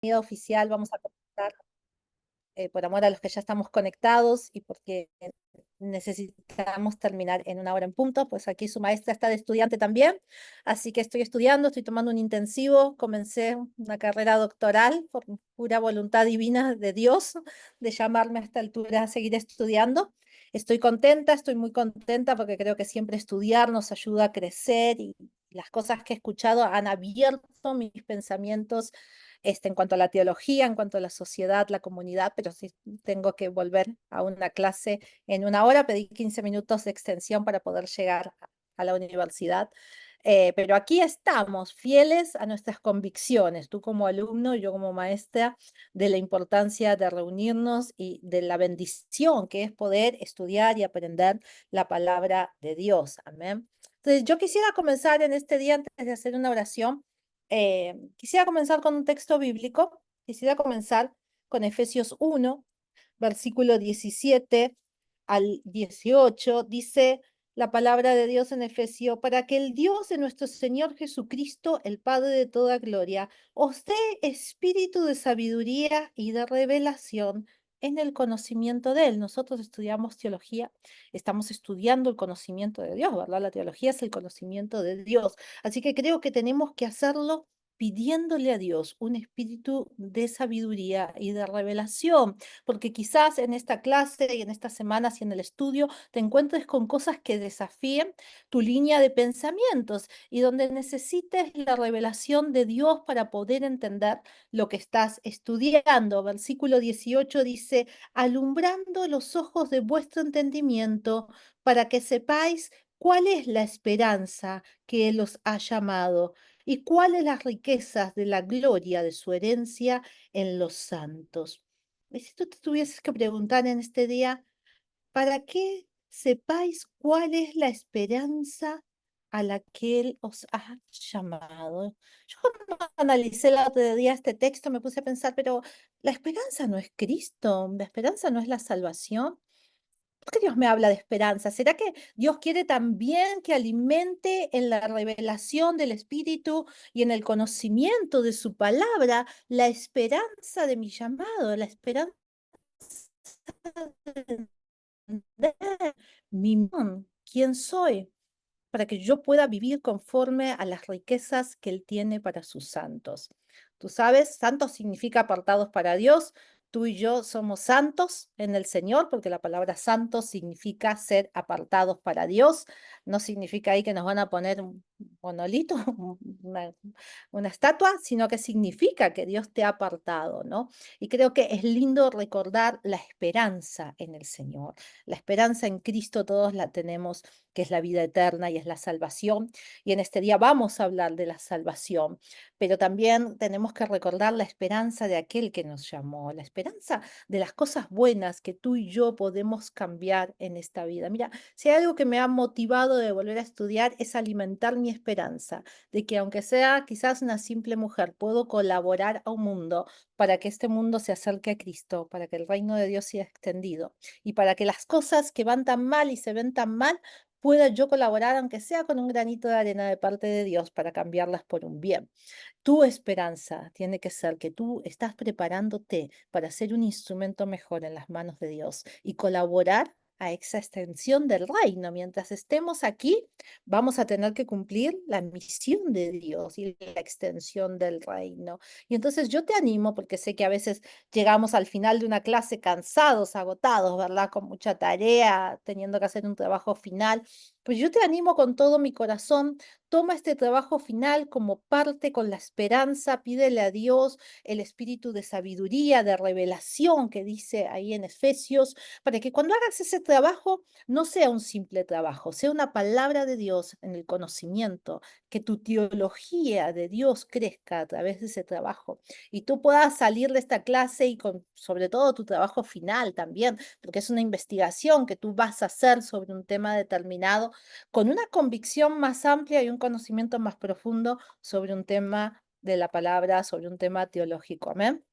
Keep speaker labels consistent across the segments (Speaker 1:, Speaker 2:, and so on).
Speaker 1: Oficial, vamos a comenzar por amor a los que ya estamos conectados y porque necesitamos terminar en una hora en punto, pues aquí su maestra está de estudiante también, así que estoy estudiando, estoy tomando un intensivo, comencé una carrera doctoral por pura voluntad divina de Dios de llamarme a esta altura a seguir estudiando. Estoy contenta, estoy muy contenta porque creo que siempre estudiar nos ayuda a crecer y las cosas que he escuchado han abierto mis pensamientos en cuanto a la teología, en cuanto a la sociedad, la comunidad, pero sí tengo que volver a una clase en una hora. Pedí 15 minutos de extensión para poder llegar a la universidad. Pero aquí estamos, fieles a nuestras convicciones, tú como alumno, yo como maestra, de la importancia de reunirnos y de la bendición que es poder estudiar y aprender la palabra de Dios. Amén. Entonces, yo quisiera comenzar en este día, antes de hacer una oración, quisiera comenzar con un texto bíblico, quisiera comenzar con Efesios 1, versículo 17 al 18, dice la palabra de Dios en Efesio, para que el Dios de nuestro Señor Jesucristo, el Padre de toda gloria, os dé espíritu de sabiduría y de revelación en el conocimiento de Él. Nosotros estudiamos teología, estamos estudiando el conocimiento de Dios, ¿verdad? La teología es el conocimiento de Dios. Así que creo que tenemos que hacerlo pidiéndole a Dios un espíritu de sabiduría y de revelación, porque quizás en esta clase y en estas semanas y en el estudio te encuentres con cosas que desafíen tu línea de pensamientos y donde necesites la revelación de Dios para poder entender lo que estás estudiando. Versículo 18 dice, alumbrando los ojos de vuestro entendimiento para que sepáis cuál es la esperanza que Él os ha llamado y cuáles las riquezas de la gloria de su herencia en los santos. Y si tú te tuvieses que preguntar en este día, ¿para qué sepáis cuál es la esperanza a la que Él os ha llamado? Yo cuando analicé el otro día este texto me puse a pensar, pero la esperanza no es Cristo, la esperanza no es la salvación. ¿Por qué Dios me habla de esperanza? ¿Será que Dios quiere también que alimente en la revelación del Espíritu y en el conocimiento de su palabra la esperanza de mi llamado, la esperanza de entender quién soy, para que yo pueda vivir conforme a las riquezas que Él tiene para sus santos? Tú sabes, santos significa apartados para Dios. Tú y yo somos santos en el Señor, porque la palabra santo significa ser apartados para Dios. No significa ahí que nos van a poner un monolito, una, una estatua, sino que significa que Dios te ha apartado, ¿no? Y creo que es lindo recordar la esperanza en el Señor. La esperanza en Cristo todos la tenemos, que es la vida eterna y es la salvación. Y en este día vamos a hablar de la salvación, pero también tenemos que recordar la esperanza de aquel que nos llamó, la esperanza de las cosas buenas que tú y yo podemos cambiar en esta vida. Mira, si hay algo que me ha motivado de volver a estudiar es alimentar mi esperanza de que aunque sea quizás una simple mujer, puedo colaborar a un mundo para que este mundo se acerque a Cristo, para que el reino de Dios sea extendido y para que las cosas que van tan mal y se ven tan mal, pueda yo colaborar, aunque sea con un granito de arena de parte de Dios, para cambiarlas por un bien. Tu esperanza tiene que ser que tú estás preparándote para ser un instrumento mejor en las manos de Dios y colaborar a esa extensión del reino. Mientras estemos aquí, vamos a tener que cumplir la misión de Dios y la extensión del reino. Y entonces yo te animo, porque sé que a veces llegamos al final de una clase cansados, agotados, ¿verdad? Con mucha tarea, teniendo que hacer un trabajo final. Pues yo te animo con todo mi corazón. Toma este trabajo final como parte con la esperanza, pídele a Dios el espíritu de sabiduría, de revelación que dice ahí en Efesios, para que cuando hagas ese trabajo no sea un simple trabajo, sea una palabra de Dios en el conocimiento, que tu teología de Dios crezca a través de ese trabajo y tú puedas salir de esta clase y con sobre todo tu trabajo final también, porque es una investigación que tú vas a hacer sobre un tema determinado con una convicción más amplia y un conocimiento más profundo sobre un tema de la palabra, sobre un tema teológico. Amén.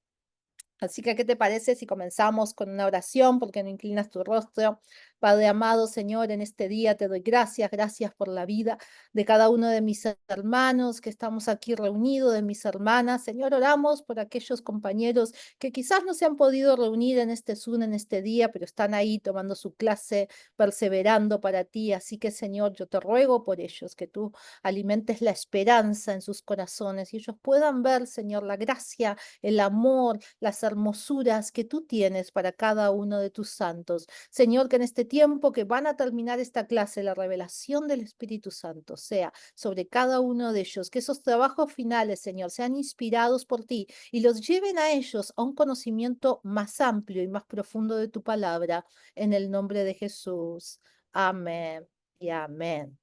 Speaker 1: Así que, ¿qué te parece si comenzamos con una oración? ¿Por qué no inclinas tu rostro? Padre amado, Señor, en este día te doy gracias, gracias por la vida de cada uno de mis hermanos que estamos aquí reunidos, de mis hermanas. Señor, oramos por aquellos compañeros que quizás no se han podido reunir en este Zoom en este día, pero están ahí tomando su clase, perseverando para ti. Así que, Señor, yo te ruego por ellos, que tú alimentes la esperanza en sus corazones y ellos puedan ver, Señor, la gracia, el amor, las hermosuras que tú tienes para cada uno de tus santos. Señor, que en este tiempo que van a terminar esta clase, la revelación del Espíritu Santo sea sobre cada uno de ellos, que esos trabajos finales, Señor, sean inspirados por ti y los lleven a ellos a un conocimiento más amplio y más profundo de tu palabra, en el nombre de Jesús. Amén y amén.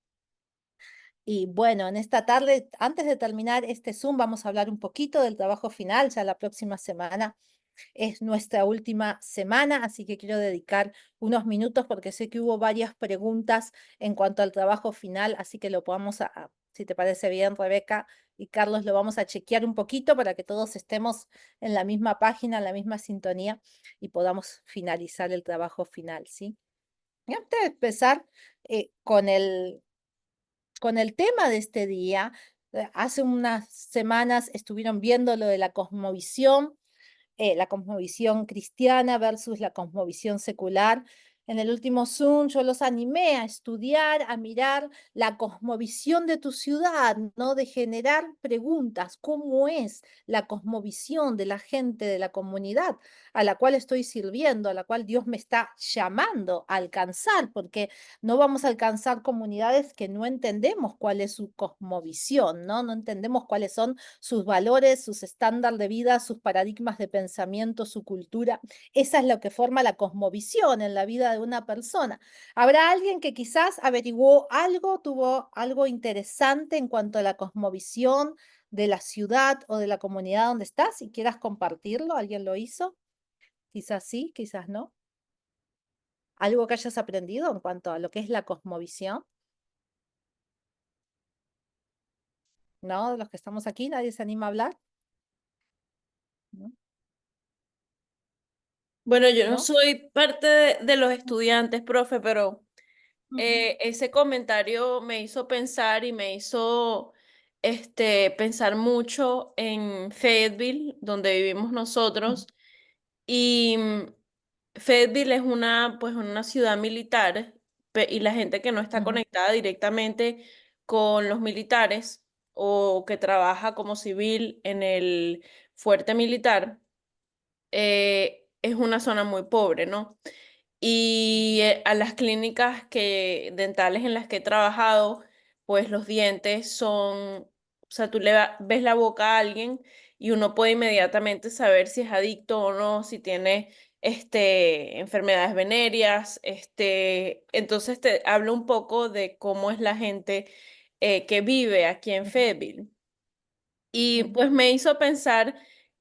Speaker 1: Y bueno, en esta tarde, antes de terminar este Zoom, vamos a hablar un poquito del trabajo final. Ya la próxima semana es nuestra última semana, así que quiero dedicar unos minutos porque sé que hubo varias preguntas en cuanto al trabajo final, así que lo podamos, si te parece bien, Rebeca y Carlos, lo vamos a chequear un poquito para que todos estemos en la misma página, en la misma sintonía y podamos finalizar el trabajo final, ¿sí? Y antes de empezar con el tema de este día, hace unas semanas estuvieron viendo lo de la cosmovisión cristiana versus la cosmovisión secular. En el último Zoom yo los animé a estudiar, a mirar la cosmovisión de tu ciudad, ¿no? De generar preguntas, ¿cómo es la cosmovisión de la gente de la comunidad a la cual estoy sirviendo, a la cual Dios me está llamando a alcanzar? Porque no vamos a alcanzar comunidades que no entendemos cuál es su cosmovisión, ¿no? No entendemos cuáles son sus valores, sus estándares de vida, sus paradigmas de pensamiento, su cultura. Esa es lo que forma la cosmovisión en la vida de una persona. Habrá alguien que quizás averiguó algo, tuvo algo interesante en cuanto a la cosmovisión de la ciudad o de la comunidad donde estás y quieras compartirlo. ¿Alguien lo hizo? Quizás sí, quizás no. Algo que hayas aprendido en cuanto a lo que es la cosmovisión, ¿no? De los que estamos aquí, nadie se anima a hablar, ¿no?
Speaker 2: Bueno, yo no
Speaker 1: ¿No?
Speaker 2: soy parte de los estudiantes, profe, pero
Speaker 1: Ujú,
Speaker 2: ese comentario me hizo pensar y me hizo pensar mucho en Fayetteville, donde vivimos
Speaker 1: ujú,
Speaker 2: nosotros. Y Fayetteville es pues, una ciudad militar y la gente que no está
Speaker 1: ujú,
Speaker 2: conectada directamente con los militares o que trabaja como civil en el fuerte militar, es una zona muy pobre, ¿no? Y a las clínicas dentales en las que he trabajado, pues los dientes son, o sea, tú ves la boca a alguien y uno puede inmediatamente saber si es adicto o no, si tiene enfermedades venéreas. Entonces te hablo un poco de cómo es la gente que vive aquí en
Speaker 1: ujú,
Speaker 2: Fayetteville. Y
Speaker 1: ujú,
Speaker 2: pues me hizo pensar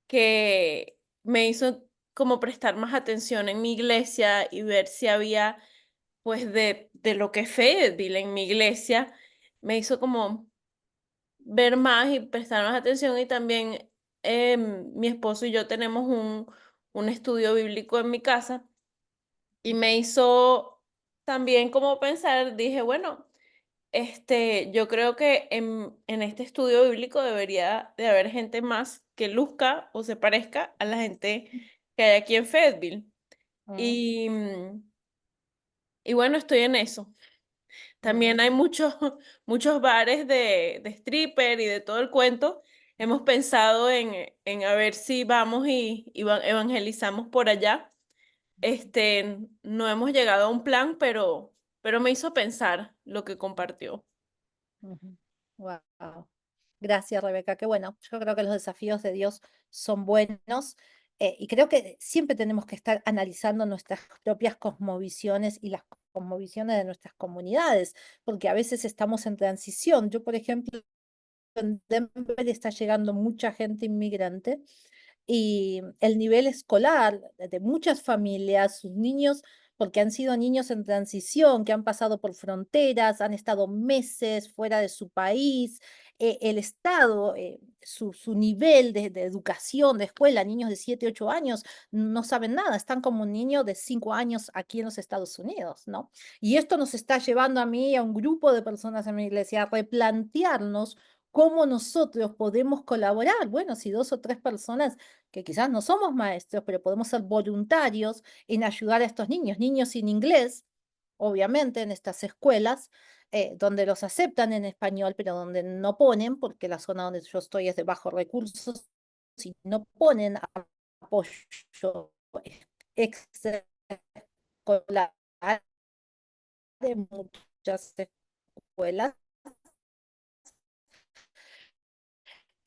Speaker 2: que me hizo como prestar más atención en mi iglesia y ver si había, pues, de lo que es Fayetteville en mi iglesia, me hizo como ver más y prestar más atención. Y también mi esposo y yo tenemos un estudio bíblico en mi casa y me hizo también como pensar, dije, bueno, yo creo que en este estudio bíblico debería de haber gente más que luzca o se parezca a la gente que hay aquí en Fayetteville.
Speaker 1: ujú,
Speaker 2: Y, y bueno, estoy en eso. También
Speaker 1: ujú,
Speaker 2: hay muchos, muchos bares de stripper y de todo el cuento. Hemos pensado en a ver si vamos y evangelizamos por allá. No hemos llegado a un plan, pero me hizo pensar lo que compartió.
Speaker 1: ujú. Wow. Gracias, Rebeca. Qué bueno. Yo creo que los desafíos de Dios son buenos y creo que siempre tenemos que estar analizando nuestras propias cosmovisiones y las cosmovisiones de nuestras comunidades, porque a veces estamos en transición. Yo, por ejemplo, en Denver está llegando mucha gente inmigrante y el nivel escolar de muchas familias, sus niños porque han sido niños en transición, que han pasado por fronteras, han estado meses fuera de su país, el Estado, su nivel de educación, de escuela, niños de 7, 8 años, no saben nada, están como un niño de 5 años aquí en los Estados Unidos, ¿no? Y esto nos está llevando a mí, a un grupo de personas en mi iglesia, a replantearnos cómo nosotros podemos colaborar. Bueno, si 2 o 3 personas que quizás no somos maestros, pero podemos ser voluntarios en ayudar a estos niños, niños sin inglés, obviamente en estas escuelas, donde los aceptan en español, pero donde no ponen, porque la zona donde yo estoy es de bajos recursos, si no ponen apoyo extraescolar de muchas escuelas.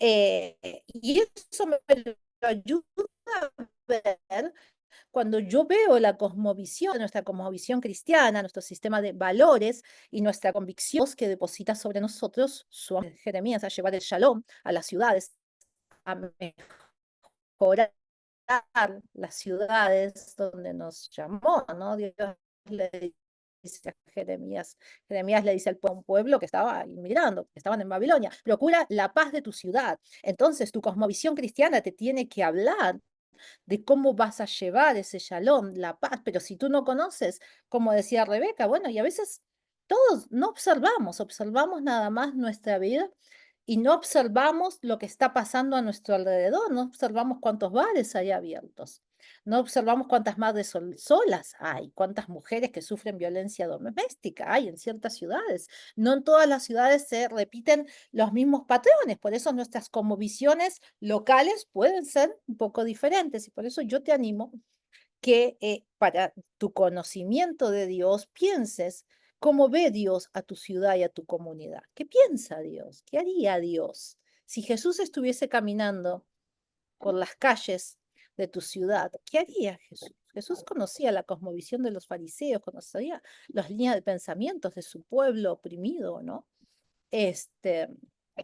Speaker 1: Y eso me lo ayuda a ver cuando yo veo la cosmovisión, nuestra cosmovisión cristiana, nuestro sistema de valores y nuestra convicción que deposita sobre nosotros su Jeremías a llevar el shalom a las ciudades, a mejorar las ciudades donde nos llamó, ¿no? Dios le dice a Jeremías, Jeremías le dice al pueblo que estaba inmigrando, que estaban en Babilonia, procura la paz de tu ciudad. Entonces tu cosmovisión cristiana te tiene que hablar de cómo vas a llevar ese shalom, la paz, pero si tú no conoces, como decía Rebeca, bueno, y a veces todos no observamos, observamos nada más nuestra vida y no observamos lo que está pasando a nuestro alrededor, no observamos cuántos bares hay abiertos, no observamos cuántas madres solas hay, cuántas mujeres que sufren violencia doméstica hay en ciertas ciudades. No en todas las ciudades se repiten los mismos patrones, por eso nuestras como visiones locales pueden ser un poco diferentes y por eso yo te animo que para tu conocimiento de Dios pienses cómo ve Dios a tu ciudad y a tu comunidad. ¿Qué piensa Dios? ¿Qué haría Dios? Si Jesús estuviese caminando por las calles de tu ciudad, ¿qué haría Jesús? Jesús conocía la cosmovisión de los fariseos, conocía las líneas de pensamientos de su pueblo oprimido, ¿no? Este,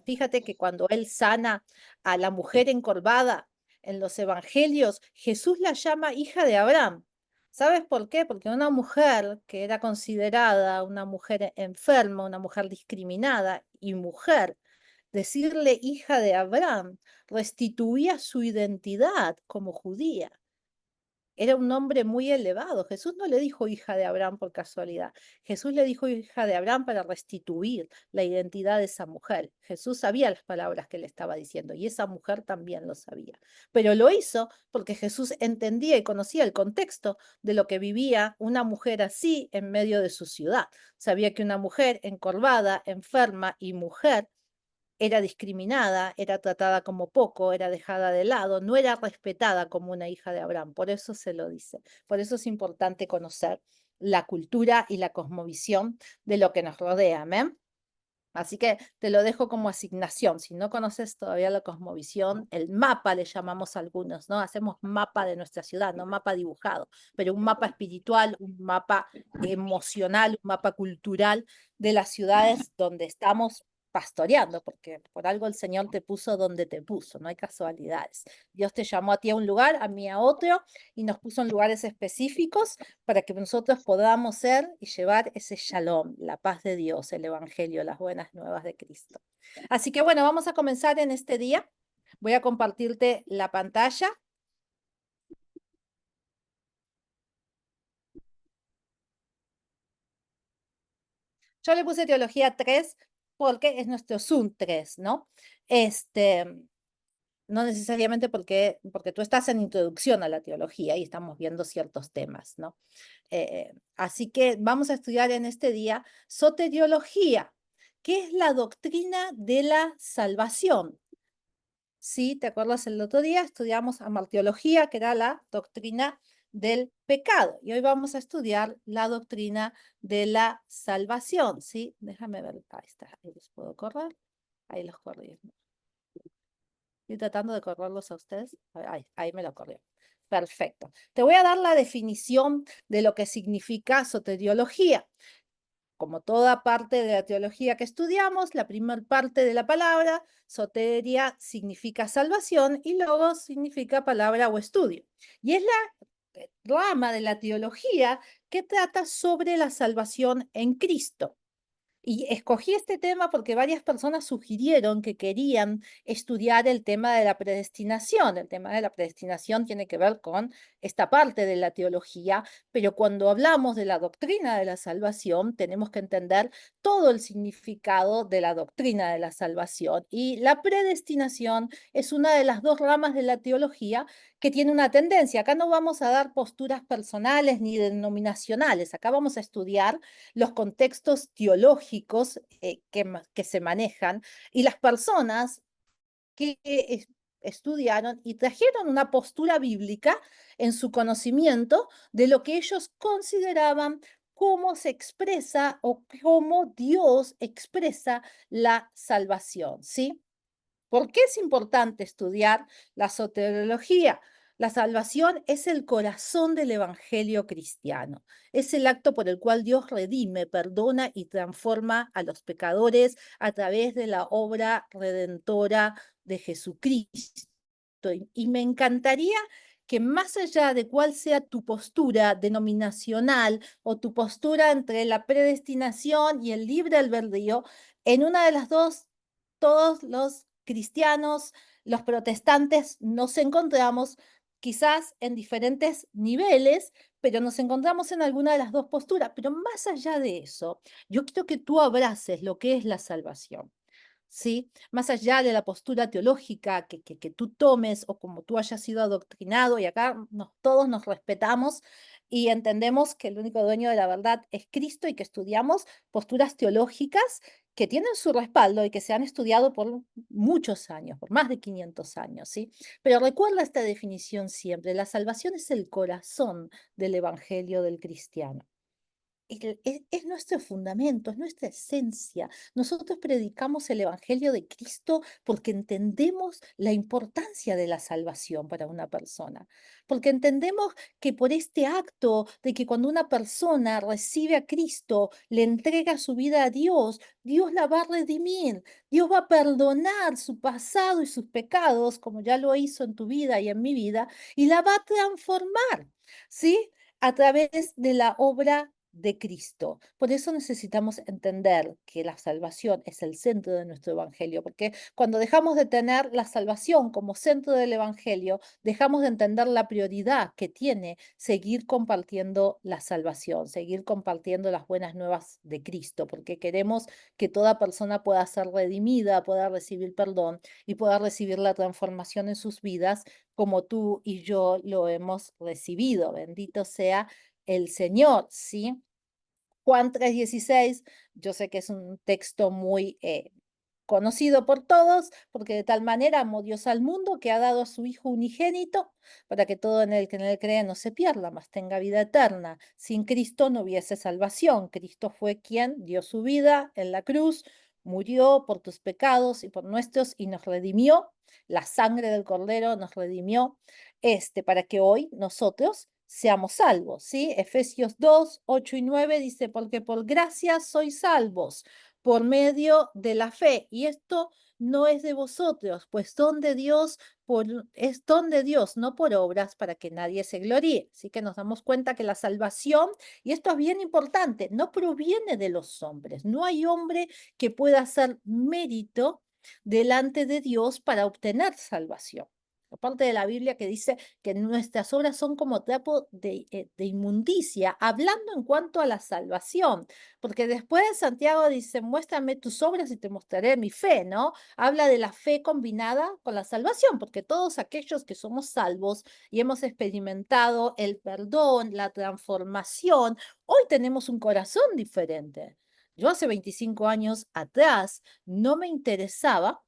Speaker 1: fíjate que cuando él sana a la mujer encorvada en los evangelios, Jesús la llama hija de Abraham. ¿Sabes por qué? Porque una mujer que era considerada una mujer enferma, una mujer discriminada y mujer, decirle hija de Abraham restituía su identidad como judía. Era un nombre muy elevado. Jesús no le dijo hija de Abraham por casualidad. Jesús le dijo hija de Abraham para restituir la identidad de esa mujer. Jesús sabía las palabras que le estaba diciendo y esa mujer también lo sabía. Pero lo hizo porque Jesús entendía y conocía el contexto de lo que vivía una mujer así en medio de su ciudad. Sabía que una mujer encorvada, enferma y mujer era discriminada, era tratada como poco, era dejada de lado, no era respetada como una hija de Abraham. Por eso se lo dice. Por eso es importante conocer la cultura y la cosmovisión de lo que nos rodea. ¿Amén? Así que te lo dejo como asignación. Si no conoces todavía la cosmovisión, el mapa le llamamos a algunos, ¿no? Hacemos mapa de nuestra ciudad, no mapa dibujado, pero un mapa espiritual, un mapa emocional, un mapa cultural de las ciudades donde estamos pastoreando, porque por algo el Señor te puso donde te puso, no hay casualidades. Dios te llamó a ti a un lugar, a mí a otro, y nos puso en lugares específicos para que nosotros podamos ser y llevar ese shalom, la paz de Dios, el evangelio, las buenas nuevas de Cristo. Así que bueno, vamos a comenzar en este día. Voy a compartirte la pantalla. Yo le puse teología 3 porque es nuestro Zoom 3, ¿no? Este, no necesariamente porque tú estás en introducción a la teología y estamos viendo ciertos temas, ¿no? Así que vamos a estudiar en este día soteriología, que es la doctrina de la salvación. ¿Sí? ¿Te acuerdas el otro día? Estudiamos amartiología, que era la doctrina del pecado. Y hoy vamos a estudiar la doctrina de la salvación, ¿sí? Déjame ver, ahí está, ahí los puedo correr, ahí los corrí. Estoy tratando de correrlos a ustedes. Ahí me lo corrió. Perfecto. Te voy a dar la definición de lo que significa soteriología. Como toda parte de la teología que estudiamos, la primera parte de la palabra, soteria, significa salvación y logos significa palabra o estudio. Y es la rama de la teología que trata sobre la salvación en Cristo. Y escogí este tema porque varias personas sugirieron que querían estudiar el tema de la predestinación. El tema de la predestinación tiene que ver con esta parte de la teología, pero cuando hablamos de la doctrina de la salvación, tenemos que entender todo el significado de la doctrina de la salvación. Y la predestinación es una de las dos ramas de la teología que tiene una tendencia. Acá no vamos a dar posturas personales ni denominacionales, acá vamos a estudiar los contextos teológicos que se manejan y las personas que estudiaron y trajeron una postura bíblica en su conocimiento de lo que ellos consideraban cómo se expresa o cómo Dios expresa la salvación, ¿sí? ¿Por qué es importante estudiar la soteriología? La salvación es el corazón del evangelio cristiano. Es el acto por el cual Dios redime, perdona y transforma a los pecadores a través de la obra redentora de Jesucristo. Y me encantaría que más allá de cuál sea tu postura denominacional o tu postura entre la predestinación y el libre albedrío, en una de las dos todos los cristianos, los protestantes, nos encontramos quizás en diferentes niveles, pero nos encontramos en alguna de las dos posturas. Pero más allá de eso, yo quiero que tú abraces lo que es la salvación. ¿Sí? Más allá de la postura teológica que tú tomes o como tú hayas sido adoctrinado, y acá todos nos respetamos y entendemos que el único dueño de la verdad es Cristo y que estudiamos posturas teológicas que tienen su respaldo y que se han estudiado por muchos años, por más de 500 años, ¿sí? Pero recuerda esta definición siempre, la salvación es el corazón del evangelio del cristiano. Es nuestro fundamento, es nuestra esencia. Nosotros predicamos el Evangelio de Cristo porque entendemos la importancia de la salvación para una persona, porque entendemos que por este acto de que cuando una persona recibe a Cristo, le entrega su vida a Dios, Dios la va a redimir, Dios va a perdonar su pasado y sus pecados, como ya lo hizo en tu vida y en mi vida, y la va a transformar, ¿sí? A través de la obra de Cristo. Por eso necesitamos entender que la salvación es el centro de nuestro evangelio, porque cuando dejamos de tener la salvación como centro del evangelio, dejamos de entender la prioridad que tiene seguir compartiendo la salvación, seguir compartiendo las buenas nuevas de Cristo, porque queremos que toda persona pueda ser redimida, pueda recibir perdón y pueda recibir la transformación en sus vidas como tú y yo lo hemos recibido. Bendito sea el Señor, ¿sí? Juan 3:16, yo sé que es un texto muy conocido por todos, porque de tal manera amó Dios al mundo que ha dado a su Hijo unigénito, para que todo en el que en él cree no se pierda, mas tenga vida eterna. Sin Cristo no hubiese salvación. Cristo fue quien dio su vida en la cruz, murió por tus pecados y por nuestros y nos redimió. La sangre del Cordero nos redimió, para que hoy nosotros seamos salvos, ¿sí? Efesios 2:8 y 9 dice, porque por gracia sois salvos por medio de la fe. Y esto no es de vosotros, pues don de Dios, es don de Dios, no por obras para que nadie se gloríe. Así que nos damos cuenta que la salvación, y esto es bien importante, no proviene de los hombres. No hay hombre que pueda hacer mérito delante de Dios para obtener salvación. La parte de la Biblia que dice que nuestras obras son como trapo de inmundicia, hablando en cuanto a la salvación, porque después Santiago dice, muéstrame tus obras y te mostraré mi fe, ¿no? Habla de la fe combinada con la salvación, porque todos aquellos que somos salvos y hemos experimentado el perdón, la transformación, hoy tenemos un corazón diferente. Yo hace 25 años atrás no me interesaba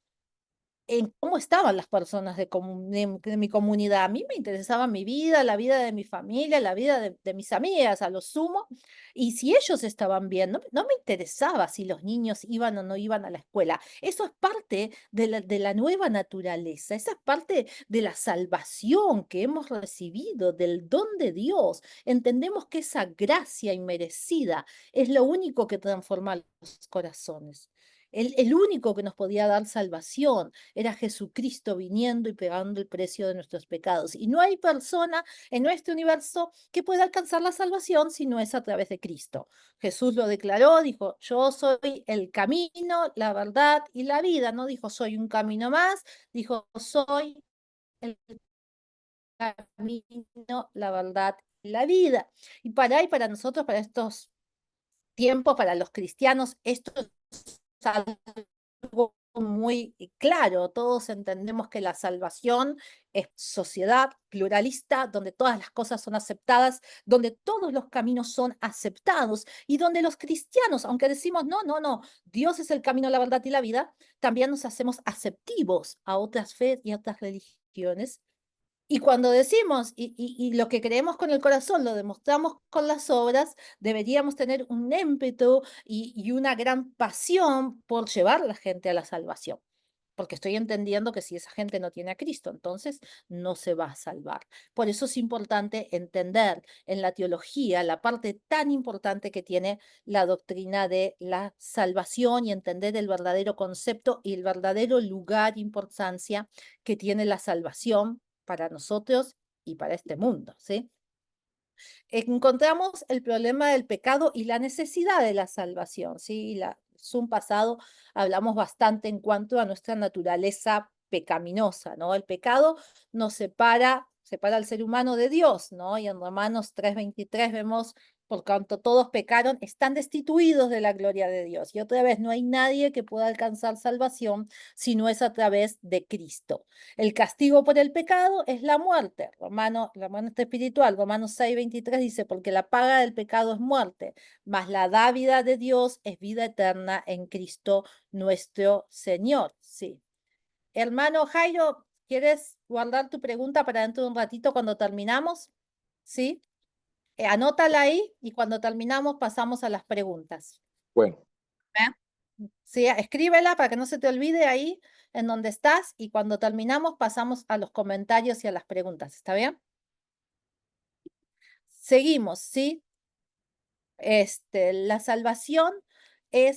Speaker 1: en cómo estaban las personas de mi comunidad. A mí me interesaba mi vida, la vida de mi familia, la vida de mis amigas, a lo sumo. Y si ellos estaban bien, no me interesaba si los niños iban o no iban a la escuela. Eso es parte de la nueva naturaleza, esa es parte de la salvación que hemos recibido, del don de Dios. Entendemos que esa gracia inmerecida es lo único que transforma los corazones. El único que nos podía dar salvación era Jesucristo viniendo y pagando el precio de nuestros pecados. Y no hay persona en nuestro universo que pueda alcanzar la salvación si no es a través de Cristo. Jesús lo declaró, dijo, yo soy el camino, la verdad y la vida. No dijo, soy un camino más, dijo, soy el camino, la verdad y la vida. Y para nosotros, para estos tiempos, para los cristianos, esto es algo muy claro. Todos entendemos que la salvación es sociedad pluralista, donde todas las cosas son aceptadas, donde todos los caminos son aceptados y donde los cristianos, aunque decimos, no, no, no, Dios es el camino, la verdad y la vida, también nos hacemos aceptivos a otras fe y a otras religiones y cuando decimos y lo que creemos con el corazón lo demostramos con las obras, deberíamos tener un ímpetu y una gran pasión por llevar a la gente a la salvación. Porque estoy entendiendo que si esa gente no tiene a Cristo, entonces no se va a salvar. Por eso es importante entender en la teología la parte tan importante que tiene la doctrina de la salvación y entender el verdadero concepto y el verdadero lugar, importancia que tiene la salvación para nosotros y para este mundo, ¿sí? Encontramos el problema del pecado y la necesidad de la salvación, ¿sí? Zoom pasado hablamos bastante en cuanto a nuestra naturaleza pecaminosa, ¿no? El pecado nos separa al ser humano de Dios, ¿no? Y en Romanos 3:23 vemos, por cuanto todos pecaron, están destituidos de la gloria de Dios. Y otra vez, no hay nadie que pueda alcanzar salvación si no es a través de Cristo. El castigo por el pecado es la muerte. La muerte espiritual, Romanos 6:23 dice, porque la paga del pecado es muerte, mas la dávida de Dios es vida eterna en Cristo nuestro Señor. Sí. Hermano Jairo, ¿quieres guardar tu pregunta para dentro de un ratito cuando terminamos? Sí. Anótala ahí y cuando terminamos pasamos a las preguntas.
Speaker 3: Bueno,
Speaker 1: Sí, escríbela para que no se te olvide ahí en donde estás y cuando terminamos pasamos a los comentarios y a las preguntas. ¿Está bien? Seguimos, ¿sí? La salvación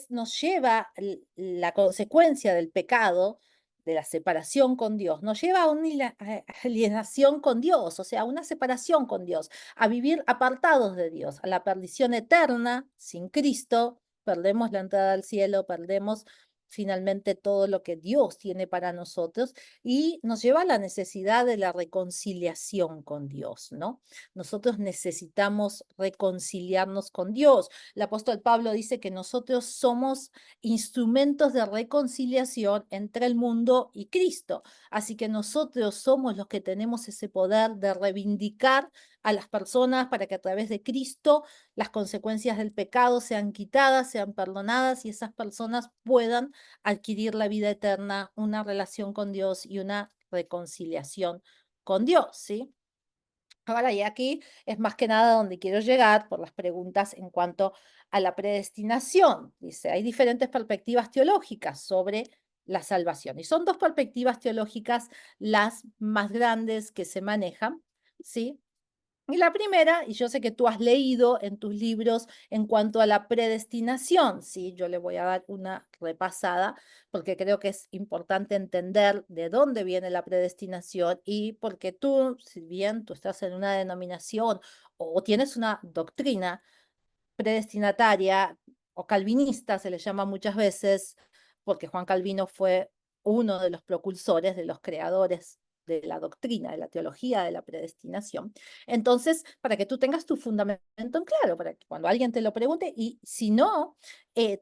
Speaker 1: nos lleva la consecuencia del pecado, de la separación con Dios, nos lleva a una alienación con Dios, o sea, a una separación con Dios, a vivir apartados de Dios, a la perdición eterna sin Cristo, perdemos la entrada al cielo, perdemos finalmente todo lo que Dios tiene para nosotros y nos lleva a la necesidad de la reconciliación con Dios, ¿no? Nosotros necesitamos reconciliarnos con Dios. El apóstol Pablo dice que nosotros somos instrumentos de reconciliación entre el mundo y Cristo. Así que nosotros somos los que tenemos ese poder de reivindicar a las personas para que a través de Cristo las consecuencias del pecado sean quitadas, sean perdonadas y esas personas puedan adquirir la vida eterna, una relación con Dios y una reconciliación con Dios, ¿sí? Ahora, y aquí es más que nada donde quiero llegar por las preguntas en cuanto a la predestinación. Dice, hay diferentes perspectivas teológicas sobre la salvación y son dos perspectivas teológicas las más grandes que se manejan, ¿sí? Y la primera, y yo sé que tú has leído en tus libros en cuanto a la predestinación, ¿sí? Yo le voy a dar una repasada porque creo que es importante entender de dónde viene la predestinación y porque tú, si bien tú estás en una denominación o tienes una doctrina predestinataria o calvinista, se le llama muchas veces, porque Juan Calvino fue uno de los propulsores, de los creadores de la doctrina, de la teología de la predestinación. Entonces, para que tú tengas tu fundamento en claro, para que cuando alguien te lo pregunte, y si no,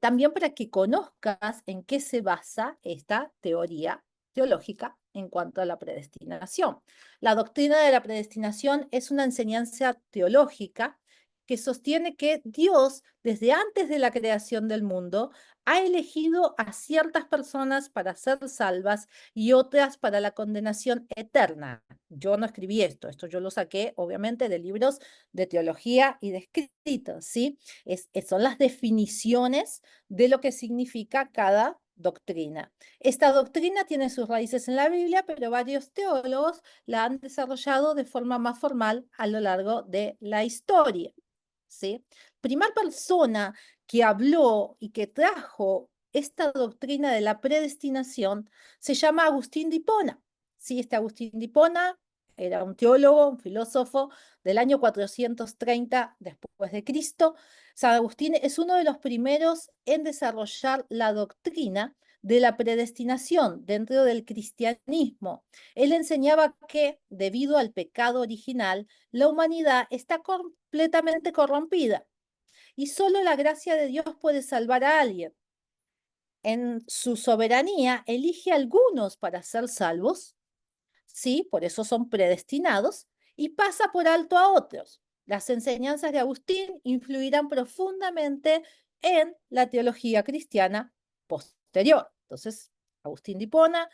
Speaker 1: también para que conozcas en qué se basa esta teoría teológica en cuanto a la predestinación. La doctrina de la predestinación es una enseñanza teológica que sostiene que Dios, desde antes de la creación del mundo, ha elegido a ciertas personas para ser salvas y otras para la condenación eterna. Yo no escribí esto yo lo saqué obviamente de libros de teología y de escritos, ¿sí? Son las definiciones de lo que significa cada doctrina. Esta doctrina tiene sus raíces en la Biblia, pero varios teólogos la han desarrollado de forma más formal a lo largo de la historia. ¿Sí? Primera persona que habló y que trajo esta doctrina de la predestinación se llama Agustín de Hipona. Sí, este Agustín de Hipona era un teólogo, un filósofo del año 430 después de Cristo. San Agustín es uno de los primeros en desarrollar la doctrina de la predestinación dentro del cristianismo. Él enseñaba que, debido al pecado original, la humanidad está completamente corrompida y solo la gracia de Dios puede salvar a alguien. En su soberanía elige a algunos para ser salvos, sí, por eso son predestinados, y pasa por alto a otros. Las enseñanzas de Agustín influirán profundamente en la teología cristiana posterior. Entonces, Agustín de Hipona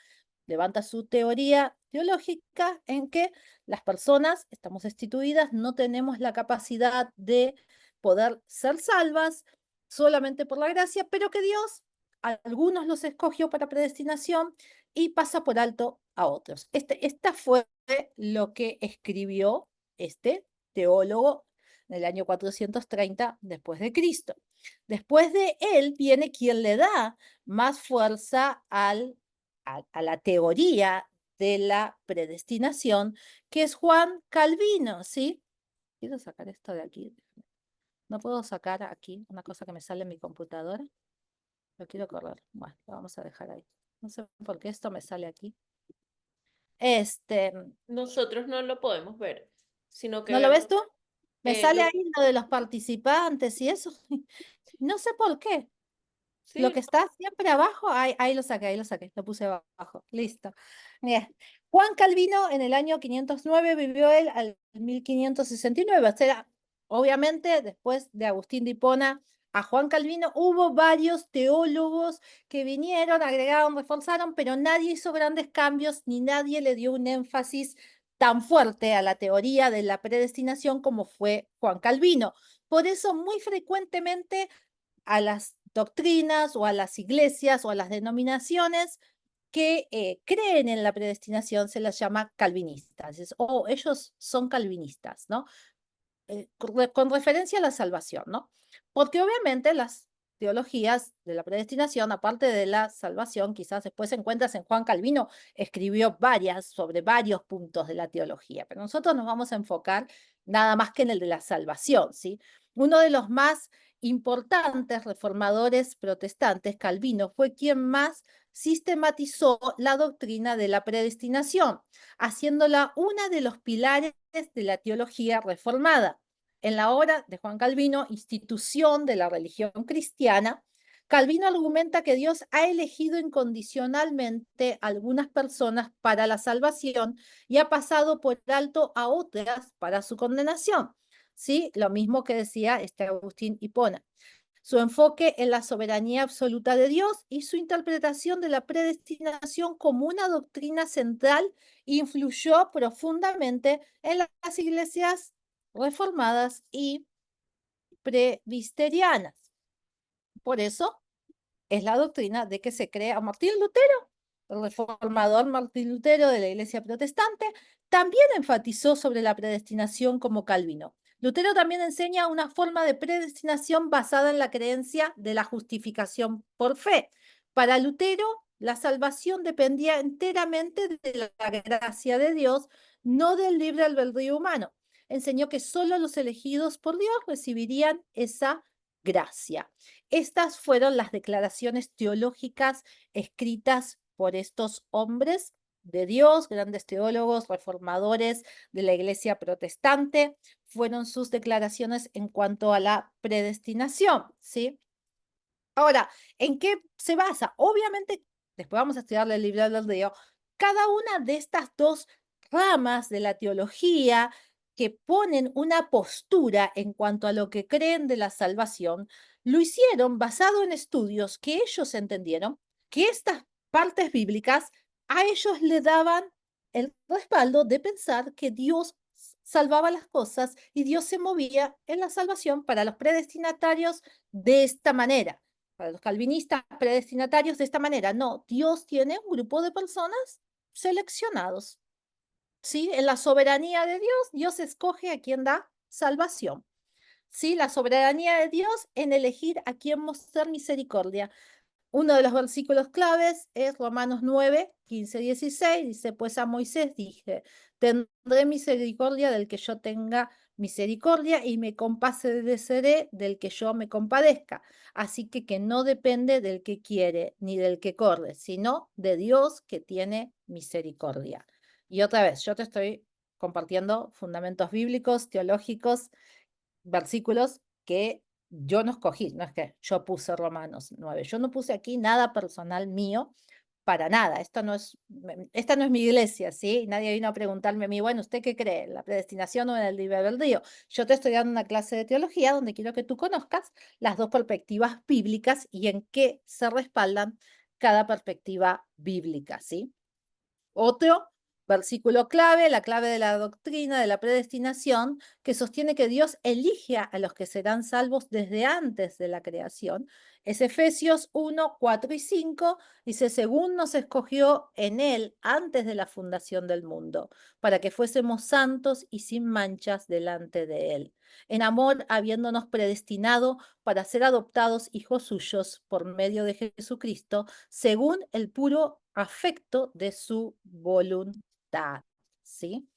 Speaker 1: levanta su teoría teológica en que las personas estamos destituidas, no tenemos la capacidad de poder ser salvas solamente por la gracia, pero que Dios a algunos los escogió para predestinación y pasa por alto a otros. Esta fue lo que escribió este teólogo en el año 430 después de Cristo. Después de él viene quien le da más fuerza a la teoría de la predestinación, que es Juan Calvino, ¿sí? Quiero sacar esto de aquí. No puedo sacar aquí una cosa que me sale en mi computadora. Lo quiero correr. Bueno, lo vamos a dejar ahí. No sé por qué esto me sale aquí. Este,
Speaker 2: Nosotros no lo podemos ver, sino que
Speaker 1: ¿No lo ves
Speaker 2: vemos
Speaker 1: tú? Me sale
Speaker 2: lo,
Speaker 1: ahí lo de los participantes y eso. No sé por qué. Lo
Speaker 2: sí,
Speaker 1: que está siempre abajo, ahí lo saqué, lo puse abajo. Listo. Bien. Juan Calvino en el año 509 vivió él al 1569. O sea, obviamente, después de Agustín de Hipona a Juan Calvino, hubo varios teólogos que vinieron, agregaron, reforzaron, pero nadie hizo grandes cambios ni nadie le dio un énfasis tan fuerte a la teoría de la predestinación como fue Juan Calvino. Por eso, muy frecuentemente a las doctrinas o a las iglesias o a las denominaciones que creen en la predestinación se las llama calvinistas, o ellos son calvinistas, ¿no? Con referencia a la salvación, ¿no? Porque obviamente las teologías de la predestinación, aparte de la salvación, quizás después encuentras en Juan Calvino, escribió varias sobre varios puntos de la teología, pero nosotros nos vamos a enfocar nada más que en el de la salvación, ¿sí? Uno de los más importantes reformadores protestantes, Calvino, fue quien más sistematizó la doctrina de la predestinación, haciéndola una de los pilares de la teología reformada. En la obra de Juan Calvino, Institución de la Religión Cristiana, Calvino argumenta que Dios ha elegido incondicionalmente a algunas personas para la salvación y ha pasado por alto a otras para su condenación. ¿Sí? Lo mismo que decía este Agustín Hipona. Su enfoque en la soberanía absoluta de Dios y su interpretación de la predestinación como una doctrina central influyó profundamente en las iglesias reformadas y presbiterianas. Por eso es la doctrina de que se crea Martín Lutero, el reformador Martín Lutero de la Iglesia protestante, también enfatizó sobre la predestinación como Calvino. Lutero también enseña una forma de predestinación basada en la creencia de la justificación por fe. Para Lutero, la salvación dependía enteramente de la gracia de Dios, no del libre albedrío humano. Enseñó que solo los elegidos por Dios recibirían esa gracia. Estas fueron las declaraciones teológicas escritas por estos hombres de Dios, grandes teólogos, reformadores de la iglesia protestante, fueron sus declaraciones en cuanto a la predestinación, ¿sí? Ahora, ¿en qué se basa? Obviamente, después vamos a estudiar el libro del Dios. Cada una de estas dos ramas de la teología que ponen una postura en cuanto a lo que creen de la salvación, lo hicieron basado en estudios que ellos entendieron que estas partes bíblicas a ellos le daban el respaldo de pensar que Dios salvaba las cosas y Dios se movía en la salvación para los predestinatarios de esta manera. Para los calvinistas predestinatarios de esta manera, no, Dios tiene un grupo de personas seleccionados, ¿sí? En la soberanía de Dios, Dios escoge a quien da salvación, ¿sí? La soberanía de Dios en elegir a quien mostrar misericordia. Uno de los versículos claves es Romanos 9, 15, 16. Dice, pues a Moisés dije, tendré misericordia del que yo tenga misericordia y me compadeceré del que yo me compadezca. Así que no depende del que quiere ni del que corre, sino de Dios que tiene misericordia. Y otra vez, yo te estoy compartiendo fundamentos bíblicos, teológicos, versículos que yo no escogí, no es que yo puse Romanos 9, yo no puse aquí nada personal mío, para nada, esta no es mi iglesia, ¿sí? Nadie vino a preguntarme a mí, bueno, ¿usted qué cree? ¿En la predestinación o en el libre albedrío? Yo te estoy dando una clase de teología donde quiero que tú conozcas las dos perspectivas bíblicas y en qué se respaldan cada perspectiva bíblica, ¿sí? Otro versículo clave, la clave de la doctrina de la predestinación, que sostiene que Dios elige a los que serán salvos desde antes de la creación. Es Efesios 1, 4 y 5. Dice, según nos escogió en Él antes de la fundación del mundo, para que fuésemos santos y sin manchas delante de Él. En amor, habiéndonos predestinado para ser adoptados hijos suyos por medio de Jesucristo, según el puro afecto de su voluntad, ¿sí?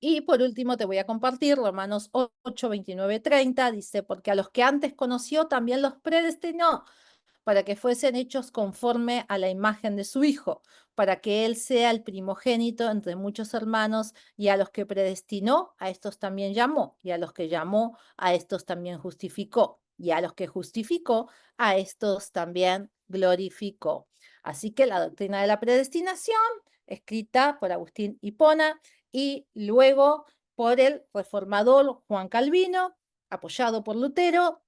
Speaker 1: Y por último te voy a compartir Romanos 8, 29, 30, dice, porque a los que antes conoció también los predestinó para que fuesen hechos conforme a la imagen de su Hijo, para que Él sea el primogénito entre muchos hermanos, y a los que predestinó, a estos también llamó, y a los que llamó, a estos también justificó, y a los que justificó, a estos también glorificó. Así que la doctrina de la predestinación, escrita por Agustín Hipona y luego por el reformador Juan Calvino, apoyado por Lutero,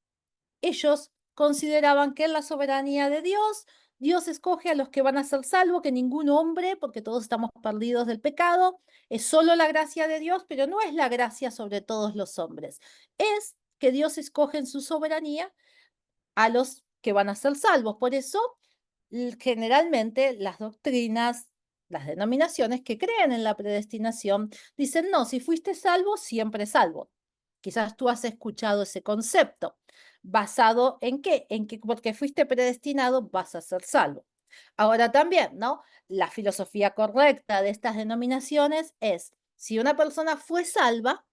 Speaker 1: ellos consideraban que en la soberanía de Dios, Dios escoge a los que van a ser salvos, que ningún hombre, porque todos estamos perdidos del pecado, es solo la gracia de Dios, pero no es la gracia sobre todos los hombres. Es que Dios escoge en su soberanía a los que van a ser salvos. Por eso, generalmente las doctrinas, las denominaciones que creen en la predestinación, dicen, no, si fuiste salvo, siempre salvo. Quizás tú has escuchado ese concepto. ¿Basado en qué? En que porque fuiste predestinado vas a ser salvo. Ahora también, ¿no? La filosofía correcta de estas denominaciones es, si una persona fue salva,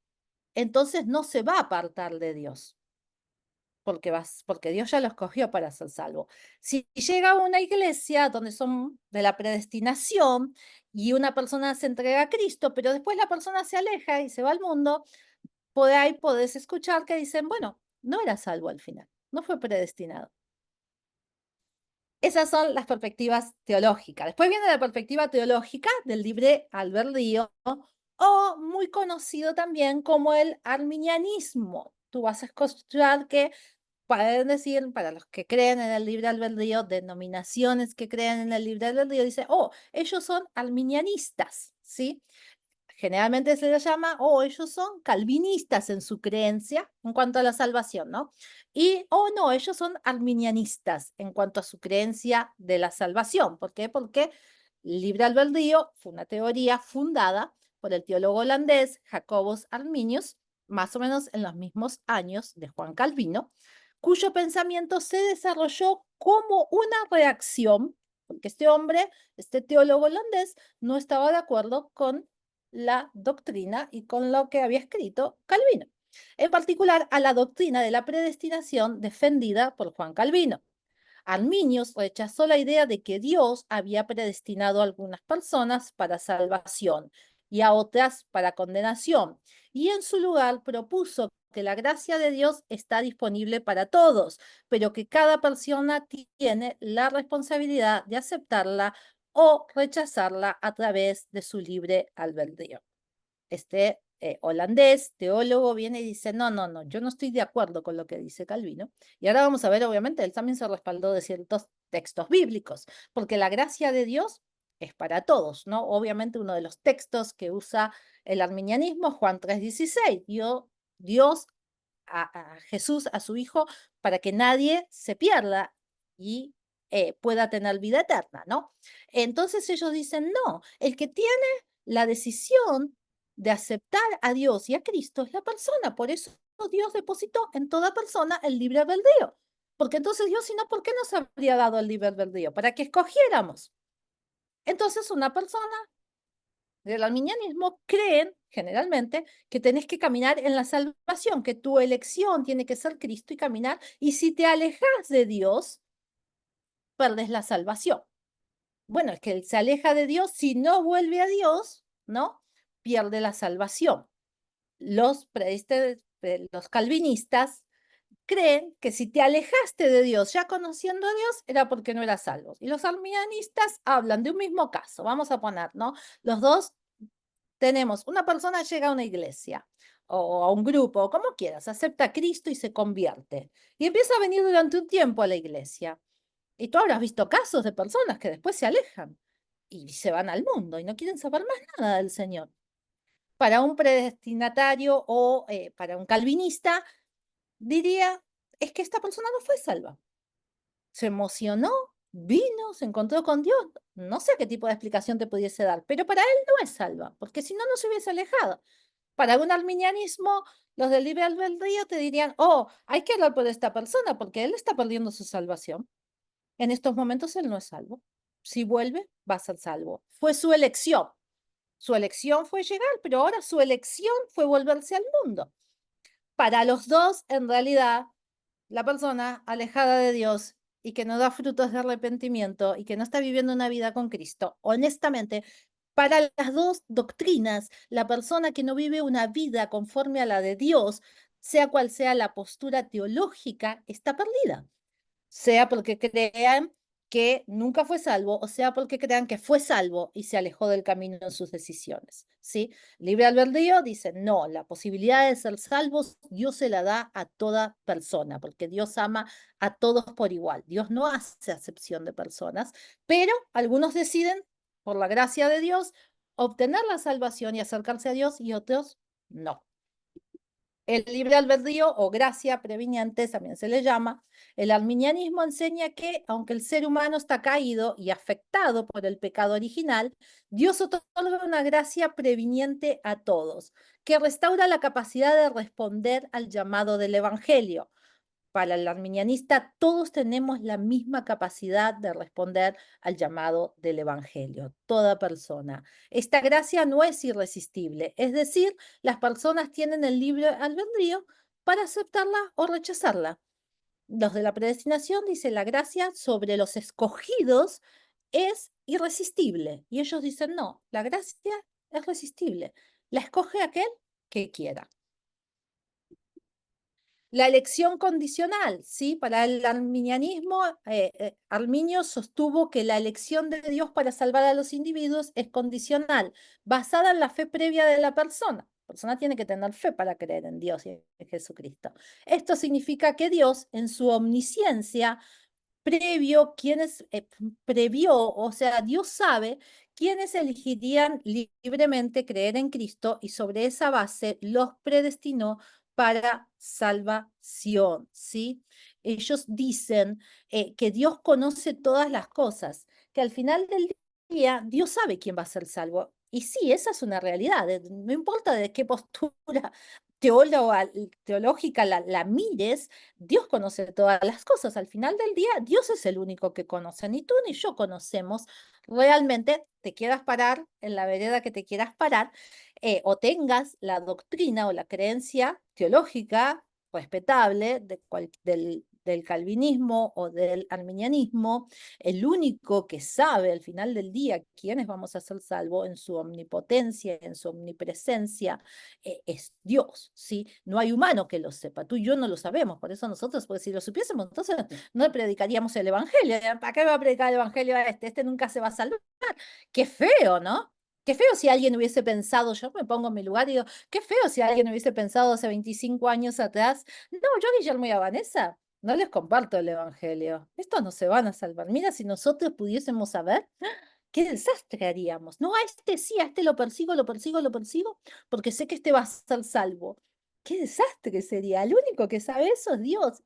Speaker 1: entonces no se va a apartar de Dios porque Dios ya lo escogió para ser salvo. Si llega a una iglesia donde son de la predestinación y una persona se entrega a Cristo, pero después la persona se aleja y se va al mundo, por ahí podés escuchar que dicen, bueno, no era salvo al final, no fue predestinado. Esas son las perspectivas teológicas. Después viene la perspectiva teológica del libre albedrío, o muy conocido también como el arminianismo. Tú vas a escuchar que pueden decir, para los que creen en el libre albedrío, denominaciones que creen en el libre albedrío, dice, oh, ellos son arminianistas, ¿sí? Generalmente se les llama, o ellos son calvinistas en su creencia en cuanto a la salvación, ¿no? Y, o no, ellos son arminianistas en cuanto a su creencia de la salvación. ¿Por qué? Porque el libre albedrío fue una teoría fundada por el teólogo holandés Jacobus Arminius, más o menos en los mismos años de Juan Calvino, cuyo pensamiento se desarrolló como una reacción, porque este hombre, este teólogo holandés, no estaba de acuerdo con la doctrina y con lo que había escrito Calvino, en particular a la doctrina de la predestinación defendida por Juan Calvino. Arminius rechazó la idea de que Dios había predestinado a algunas personas para salvación y a otras para condenación, y en su lugar propuso que la gracia de Dios está disponible para todos, pero que cada persona tiene la responsabilidad de aceptarla o rechazarla a través de su libre albedrío. Este holandés, teólogo, viene y dice, no, no, no, yo no estoy de acuerdo con lo que dice Calvino. Y ahora vamos a ver, obviamente, él también se respaldó de ciertos textos bíblicos, porque la gracia de Dios es para todos, ¿no? Obviamente uno de los textos que usa el arminianismo, Juan 3:16, dio Dios a Jesús, a su Hijo, para que nadie se pierda y pueda tener vida eterna, ¿no? Entonces ellos dicen, no, el que tiene la decisión de aceptar a Dios y a Cristo es la persona, por eso Dios depositó en toda persona el libre albedrío. Porque entonces Dios, si no, ¿por qué nos habría dado el libre albedrío? Para que escogiéramos. Entonces una persona del arminianismo creen generalmente que tenés que caminar en la salvación, que tu elección tiene que ser Cristo y caminar, y si te alejas de Dios, perdes la salvación. Bueno, es que él se aleja de Dios, si no vuelve a Dios, ¿no? Pierde la salvación. Los calvinistas creen que si te alejaste de Dios ya conociendo a Dios, era porque no eras salvo. Y los arminianistas hablan de un mismo caso. Vamos a poner, ¿no? Los dos tenemos, una persona llega a una iglesia o a un grupo, o como quieras, acepta a Cristo y se convierte. Y empieza a venir durante un tiempo a la iglesia. Y tú habrás visto casos de personas que después se alejan y se van al mundo y no quieren saber más nada del Señor. Para un predestinatario o para un calvinista, diría, es que esta persona no fue salva. Se emocionó, vino, se encontró con Dios. No sé qué tipo de explicación te pudiese dar, pero para él no es salva, porque si no, no se hubiese alejado. Para un arminianismo, los del libre albedrío te dirían, oh, hay que hablar por esta persona porque él está perdiendo su salvación. En estos momentos él no es salvo. Si vuelve, va a ser salvo. Fue su elección. Su elección fue llegar, pero ahora su elección fue volverse al mundo. Para los dos, en realidad, la persona alejada de Dios y que no da frutos de arrepentimiento y que no está viviendo una vida con Cristo, honestamente, para las dos doctrinas, la persona que no vive una vida conforme a la de Dios, sea cual sea la postura teológica, está perdida. Sea porque crean que nunca fue salvo, o sea porque crean que fue salvo y se alejó del camino en sus decisiones, ¿sí? Libre albedrío dice, no, la posibilidad de ser salvos Dios se la da a toda persona, porque Dios ama a todos por igual. Dios no hace acepción de personas, pero algunos deciden, por la gracia de Dios, obtener la salvación y acercarse a Dios y otros no. El libre albedrío o gracia previniente también se le llama. El arminianismo enseña que, aunque el ser humano está caído y afectado por el pecado original, Dios otorga una gracia previniente a todos, que restaura la capacidad de responder al llamado del Evangelio. Para el arminianista, todos tenemos la misma capacidad de responder al llamado del Evangelio, toda persona. Esta gracia no es irresistible, es decir, las personas tienen el libre albedrío para aceptarla o rechazarla. Los de la predestinación dicen la gracia sobre los escogidos es irresistible y ellos dicen no, la gracia es resistible, la escoge aquel que quiera. La elección condicional, ¿sí? Para el arminianismo, Arminio sostuvo que la elección de Dios para salvar a los individuos es condicional, basada en la fe previa de la persona. La persona tiene que tener fe para creer en Dios y en Jesucristo. Esto significa que Dios, en su omnisciencia, previó, o sea, Dios sabe quiénes elegirían libremente creer en Cristo y sobre esa base los predestinó para salvación, ¿sí? Ellos dicen que Dios conoce todas las cosas, que al final del día Dios sabe quién va a ser salvo. Y sí, esa es una realidad, no importa de qué postura teológica la mires, Dios conoce todas las cosas. Al final del día, Dios es el único que conoce. Ni tú ni yo conocemos realmente, te quieras parar en la vereda que te quieras parar, o tengas la doctrina o la creencia teológica respetable del calvinismo o del arminianismo, el único que sabe al final del día quiénes vamos a ser salvos en su omnipotencia, en su omnipresencia, es Dios, ¿sí? No hay humano que lo sepa, tú y yo no lo sabemos, por eso nosotros, porque si lo supiésemos, entonces no predicaríamos el Evangelio. ¿Para qué va a predicar el Evangelio a este? Este nunca se va a salvar. Qué feo, ¿no? Qué feo si alguien hubiese pensado, yo me pongo en mi lugar y digo, qué feo si alguien hubiese pensado hace 25 años atrás, no, yo a Guillermo y a Vanessa no les comparto el Evangelio, estos no se van a salvar. Mira, si nosotros pudiésemos saber, qué desastre haríamos. No, a este sí, a este lo persigo, lo persigo, lo persigo, porque sé que este va a ser salvo. Qué desastre sería. El único que sabe eso es Dios.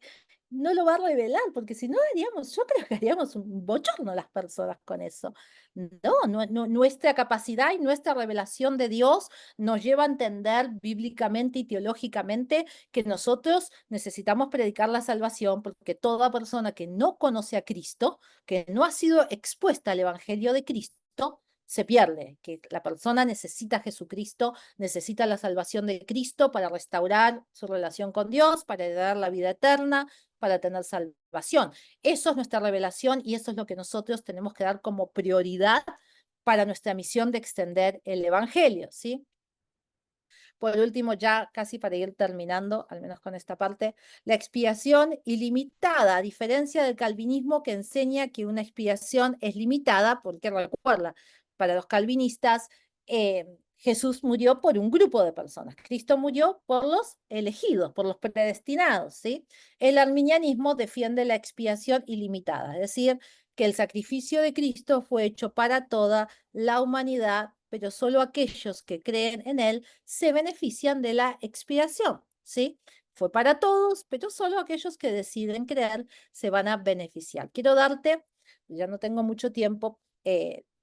Speaker 1: no lo va a revelar, porque si no haríamos, yo creo que haríamos un bochorno las personas con eso. Nuestra capacidad y nuestra revelación de Dios nos lleva a entender bíblicamente y teológicamente que nosotros necesitamos predicar la salvación, porque toda persona que no conoce a Cristo, que no ha sido expuesta al Evangelio de Cristo, se pierde, que la persona necesita a Jesucristo, necesita la salvación de Cristo para restaurar su relación con Dios, para heredar la vida eterna, para tener salvación. Eso es nuestra revelación y eso es lo que nosotros tenemos que dar como prioridad para nuestra misión de extender el Evangelio, ¿sí? Por último, ya casi para ir terminando, al menos con esta parte, la expiación ilimitada, a diferencia del calvinismo que enseña que una expiación es limitada, porque recuerda, para los calvinistas, Jesús murió por un grupo de personas, Cristo murió por los elegidos, por los predestinados, ¿sí? El arminianismo defiende la expiación ilimitada, es decir, que el sacrificio de Cristo fue hecho para toda la humanidad, pero solo aquellos que creen en él se benefician de la expiación, ¿sí? Fue para todos, pero solo aquellos que deciden creer se van a beneficiar. Quiero darte, ya no tengo mucho tiempo,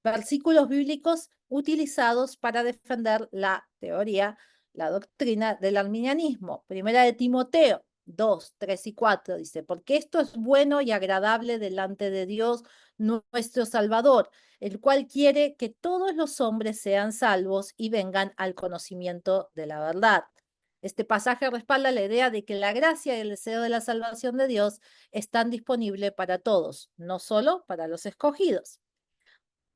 Speaker 1: versículos bíblicos utilizados para defender la teoría, la doctrina del arminianismo. Primera de Timoteo 2, 3 y 4 dice, porque esto es bueno y agradable delante de Dios nuestro Salvador, el cual quiere que todos los hombres sean salvos y vengan al conocimiento de la verdad. Este pasaje respalda la idea de que la gracia y el deseo de la salvación de Dios están disponibles para todos, no solo para los escogidos.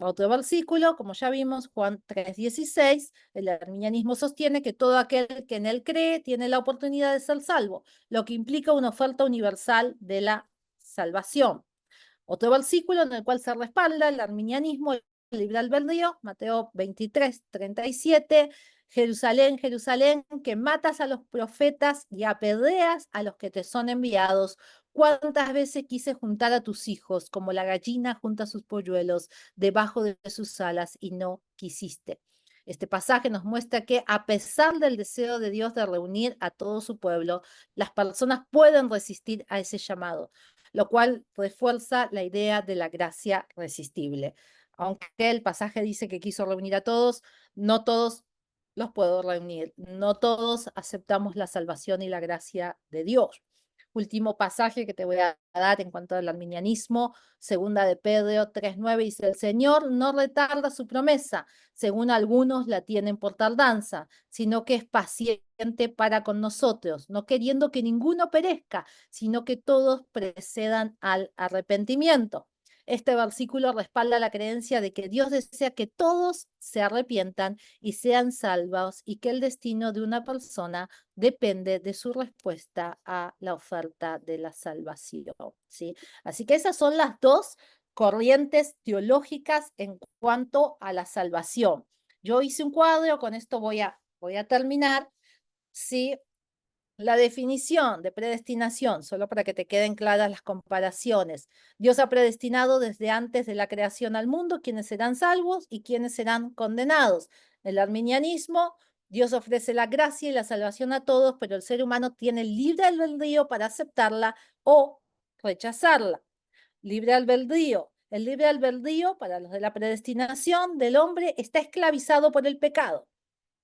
Speaker 1: Otro versículo, como ya vimos, Juan 3:16, el arminianismo sostiene que todo aquel que en él cree tiene la oportunidad de ser salvo, lo que implica una oferta universal de la salvación. Otro versículo en el cual se respalda el arminianismo, el libre albedrío, Mateo 23:37, Jerusalén, Jerusalén, que matas a los profetas y apedreas a los que te son enviados. ¿Cuántas veces quise juntar a tus hijos como la gallina junta sus polluelos debajo de sus alas y no quisiste? Este pasaje nos muestra que a pesar del deseo de Dios de reunir a todo su pueblo, las personas pueden resistir a ese llamado, lo cual refuerza la idea de la gracia resistible. Aunque el pasaje dice que quiso reunir a todos, no todos los puedo reunir, no todos aceptamos la salvación y la gracia de Dios. Último pasaje que te voy a dar en cuanto al arminianismo, segunda de Pedro 3:9 dice, el Señor no retarda su promesa, según algunos la tienen por tardanza, sino que es paciente para con nosotros, no queriendo que ninguno perezca, sino que todos precedan al arrepentimiento. Este versículo respalda la creencia de que Dios desea que todos se arrepientan y sean salvados y que el destino de una persona depende de su respuesta a la oferta de la salvación, ¿sí? Así que esas son las dos corrientes teológicas en cuanto a la salvación. Yo hice un cuadro, con esto voy a terminar, ¿sí? La definición de predestinación, solo para que te queden claras las comparaciones. Dios ha predestinado desde antes de la creación al mundo quienes serán salvos y quienes serán condenados. El arminianismo, Dios ofrece la gracia y la salvación a todos, pero el ser humano tiene libre albedrío para aceptarla o rechazarla. Libre albedrío. El libre albedrío, para los de la predestinación del hombre, está esclavizado por el pecado.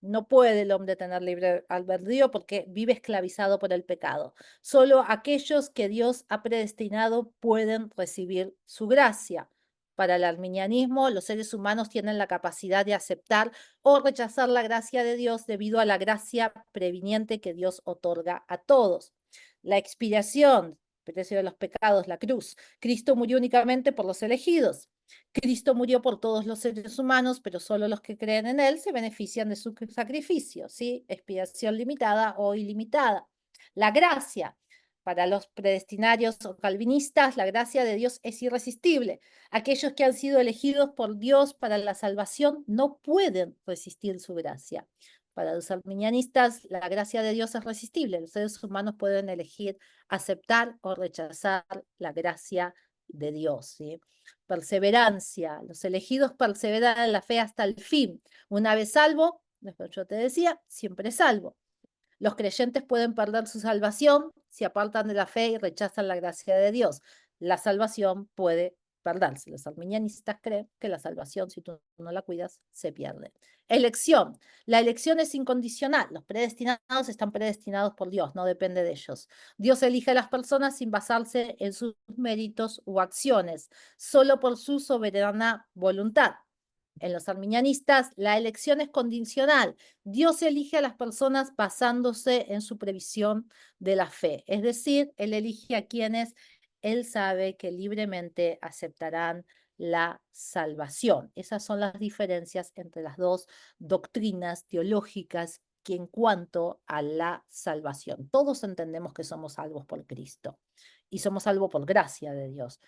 Speaker 1: No puede el hombre tener libre albedrío porque vive esclavizado por el pecado. Solo aquellos que Dios ha predestinado pueden recibir su gracia. Para el arminianismo, los seres humanos tienen la capacidad de aceptar o rechazar la gracia de Dios debido a la gracia previniente que Dios otorga a todos. La expiación, precio de los pecados, la cruz. Cristo murió únicamente por los elegidos. Cristo murió por todos los seres humanos, pero solo los que creen en él se benefician de su sacrificio, ¿sí? Expiación limitada o ilimitada. La gracia. Para los predestinarios o calvinistas, la gracia de Dios es irresistible. Aquellos que han sido elegidos por Dios para la salvación no pueden resistir su gracia. Para los arminianistas, la gracia de Dios es resistible. Los seres humanos pueden elegir aceptar o rechazar la gracia de Dios, ¿sí? Perseverancia. Los elegidos perseveran en la fe hasta el fin. Una vez salvo, después yo te decía, siempre salvo. Los creyentes pueden perder su salvación si apartan de la fe y rechazan la gracia de Dios. La salvación puede perderse. Los arminianistas creen que la salvación, si tú no la cuidas, se pierde. Elección. La elección es incondicional. Los predestinados están predestinados por Dios, no depende de ellos. Dios elige a las personas sin basarse en sus méritos u acciones, solo por su soberana voluntad. En los arminianistas, la elección es condicional. Dios elige a las personas basándose en su previsión de la fe. Es decir, Él elige a quienes Él sabe que libremente aceptarán la salvación. Esas son las diferencias entre las dos doctrinas teológicas que en cuanto a la salvación. Todos entendemos que somos salvos por Cristo y somos salvos por gracia de Dios,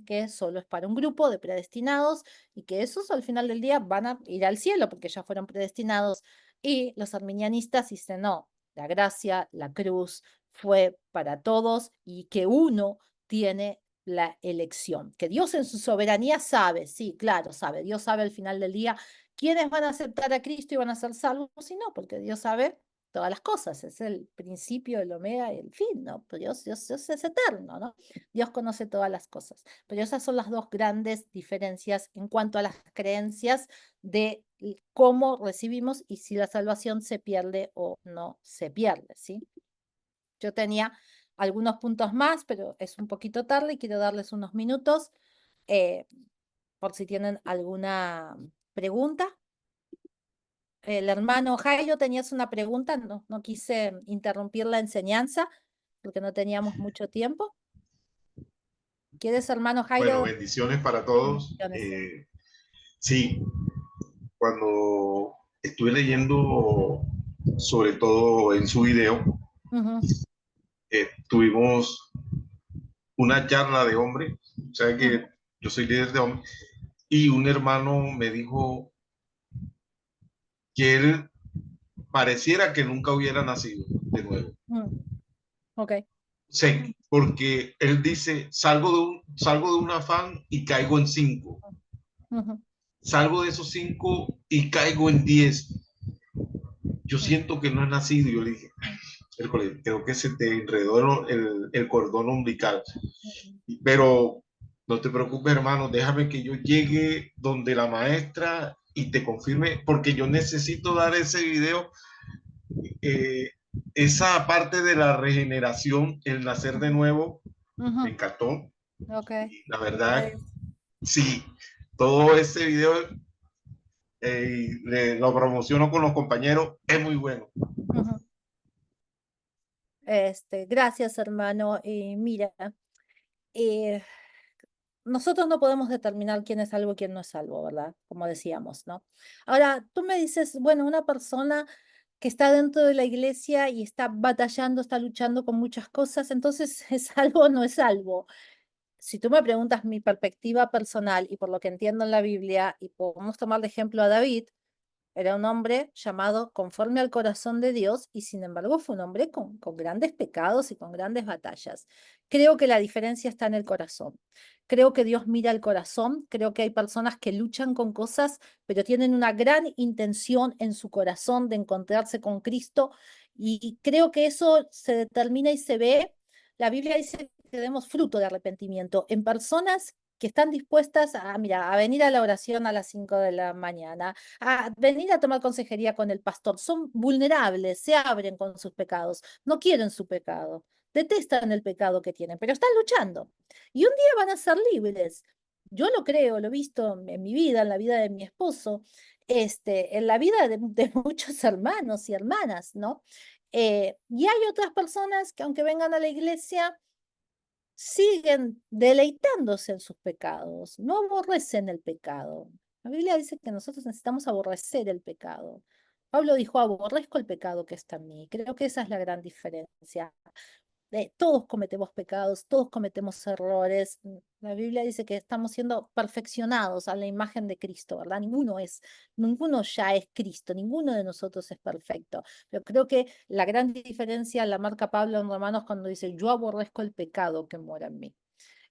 Speaker 1: que solo es para un grupo de predestinados y que esos al final del día van a ir al cielo porque ya fueron predestinados. Y los arminianistas dicen, no, la gracia, la cruz fue para todos y que uno tiene la elección, que Dios en su soberanía sabe, sí, claro, sabe, Dios sabe al final del día quiénes van a aceptar a Cristo y van a ser salvos y no, porque Dios sabe todas las cosas, es el principio, el omega y el fin, ¿no? Pero Dios es eterno, ¿no? Dios conoce todas las cosas. Pero esas son las dos grandes diferencias en cuanto a las creencias de cómo recibimos y si la salvación se pierde o no se pierde, ¿sí? Yo tenía algunos puntos más, pero es un poquito tarde y quiero darles unos minutos eh, por si tienen alguna pregunta. El hermano Jairo, tenías una pregunta, no quise interrumpir la enseñanza porque no teníamos mucho tiempo. ¿Quieres, hermano
Speaker 3: Bueno,
Speaker 1: Jairo?
Speaker 3: bendiciones para todos.
Speaker 1: Bendiciones.
Speaker 3: Sí, cuando estuve leyendo, sobre todo en su video,
Speaker 1: Ujú,
Speaker 3: tuvimos una charla de hombres, o sea
Speaker 1: ujú,
Speaker 3: que yo soy líder de hombres, y un hermano me dijo que él pareciera que nunca hubiera nacido de nuevo.
Speaker 1: ujú. Ok.
Speaker 3: Sí, porque él dice, salgo de un afán y caigo en 5.
Speaker 1: Ujú,
Speaker 3: Salgo de esos 5 y caigo en 10. Yo
Speaker 1: ujú,
Speaker 3: siento que no he nacido. Yo le dije, creo que se te enredó el cordón umbilical.
Speaker 1: ujú,
Speaker 3: Pero no te preocupes, hermano, déjame que yo llegue donde la maestra y te confirme, porque yo necesito dar ese video, eh, esa parte de la regeneración, el nacer de nuevo, me
Speaker 1: ujú.
Speaker 3: encantó.
Speaker 1: Ok.
Speaker 3: Y la
Speaker 1: Te
Speaker 3: verdad,
Speaker 1: agradezco.
Speaker 3: sí, todo ese video lo promociono con los compañeros, es muy bueno.
Speaker 1: Ujú. Gracias, hermano. Mira, eh, nosotros no podemos determinar quién es salvo y quién no es salvo, ¿verdad? Como decíamos, ¿no? Ahora, tú me dices, bueno, una persona que está dentro de la iglesia y está batallando, está luchando con muchas cosas, entonces, ¿es salvo o no es salvo? Si tú me preguntas mi perspectiva personal y por lo que entiendo en la Biblia, y podemos tomar de ejemplo a David, era un hombre llamado conforme al corazón de Dios y sin embargo fue un hombre con grandes pecados y con grandes batallas. Creo que la diferencia está en el corazón. Creo que Dios mira el corazón. Creo que hay personas que luchan con cosas, pero tienen una gran intención en su corazón de encontrarse con Cristo y creo que eso se determina y se ve. La Biblia dice que demos fruto de arrepentimiento en personas que están dispuestas a, mira, a venir a la oración a las 5 de la mañana, a venir a tomar consejería con el pastor. Son vulnerables, se abren con sus pecados, no quieren su pecado, detestan el pecado que tienen, pero están luchando. Y un día van a ser libres. Yo lo creo, lo he visto en mi vida, en la vida de mi esposo, en la vida de muchos hermanos y hermanas, ¿no? Y hay otras personas que aunque vengan a la iglesia, siguen deleitándose en sus pecados, no aborrecen el pecado. La Biblia dice que nosotros necesitamos aborrecer el pecado. Pablo dijo, aborrezco el pecado que está en mí. Creo que esa es la gran diferencia. Todos cometemos pecados, todos cometemos errores. La Biblia dice que estamos siendo perfeccionados a la imagen de Cristo, ¿verdad? Ninguno ya es Cristo, ninguno de nosotros es perfecto. Pero creo que la gran diferencia la marca Pablo en Romanos cuando dice, yo aborrezco el pecado que mora en mí.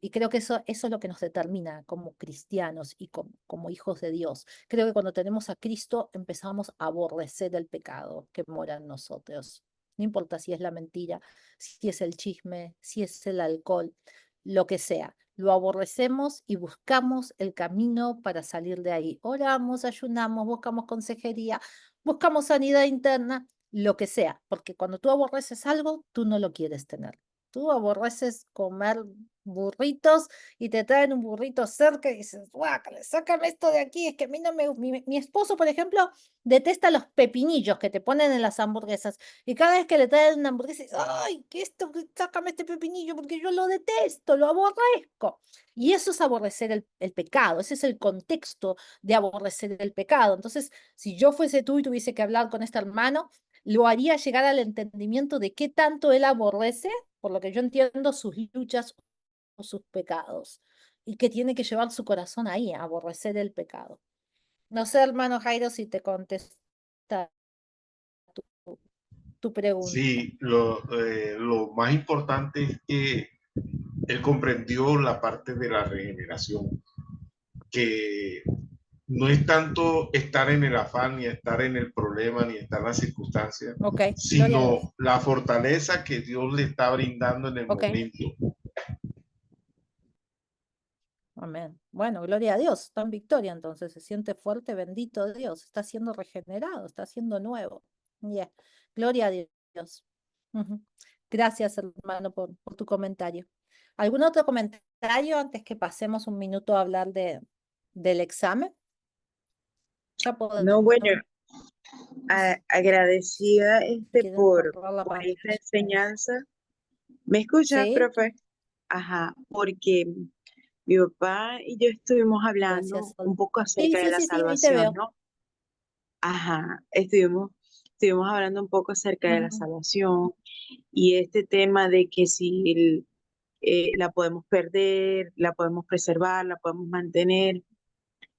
Speaker 1: Y creo que eso es lo que nos determina como cristianos y como hijos de Dios. Creo que cuando tenemos a Cristo empezamos a aborrecer el pecado que mora en nosotros. No importa si es la mentira, si es el chisme, si es el alcohol, lo que sea. Lo aborrecemos y buscamos el camino para salir de ahí. Oramos, ayunamos, buscamos consejería, buscamos sanidad interna, lo que sea, porque cuando tú aborreces algo, tú no lo quieres tener. Tú aborreces comer burritos y te traen un burrito cerca y dices, guácale, sácame esto de aquí. Es que a mí no me. Mi esposo, por ejemplo, detesta los pepinillos que te ponen en las hamburguesas. Y cada vez que le traen una hamburguesa, dice, ay, que esto, sácame este pepinillo porque yo lo detesto, lo aborrezco. Y eso es aborrecer el pecado, ese es el contexto de aborrecer el pecado. Entonces, si yo fuese tú y tuviese que hablar con este hermano, lo haría llegar al entendimiento de qué tanto él aborrece, por lo que yo entiendo, sus luchas o sus pecados, y que tiene que llevar su corazón ahí, a aborrecer el pecado. No sé, hermano Jairo, si te contesta tu, tu pregunta.
Speaker 3: Sí, lo más importante es que él comprendió la parte de la regeneración, que no es tanto estar en el afán, ni estar en el problema, ni estar en las circunstancias,
Speaker 1: Ok, gloria a Dios.
Speaker 3: sino la fortaleza que Dios le está brindando en el
Speaker 1: Ok,
Speaker 3: momento.
Speaker 1: amén. Bueno, gloria a Dios, está en victoria, entonces se siente fuerte, bendito Dios, está siendo regenerado, está siendo nuevo. Yeah. Gloria a Dios. Ujú. Gracias, hermano, por tu comentario. ¿Algún otro comentario antes que pasemos un minuto a hablar del examen? Ya
Speaker 4: No, bueno,
Speaker 1: podemos,
Speaker 4: agradecida
Speaker 1: si quieren, cerrar la
Speaker 4: por
Speaker 1: pantalla.
Speaker 4: esta enseñanza. ¿Me escucha,
Speaker 1: Sí,
Speaker 4: profe? Ajá, porque mi papá y yo estuvimos
Speaker 1: gracias.
Speaker 4: hablando un poco
Speaker 1: Sí,
Speaker 4: acerca de
Speaker 1: sí,
Speaker 4: la
Speaker 1: sí, sí, ahí te
Speaker 4: salvación,
Speaker 1: veo.
Speaker 4: ¿no? Ajá, estuvimos hablando un poco acerca de la
Speaker 1: Ujú,
Speaker 4: salvación y este tema de que si la podemos perder, la podemos preservar, la podemos mantener.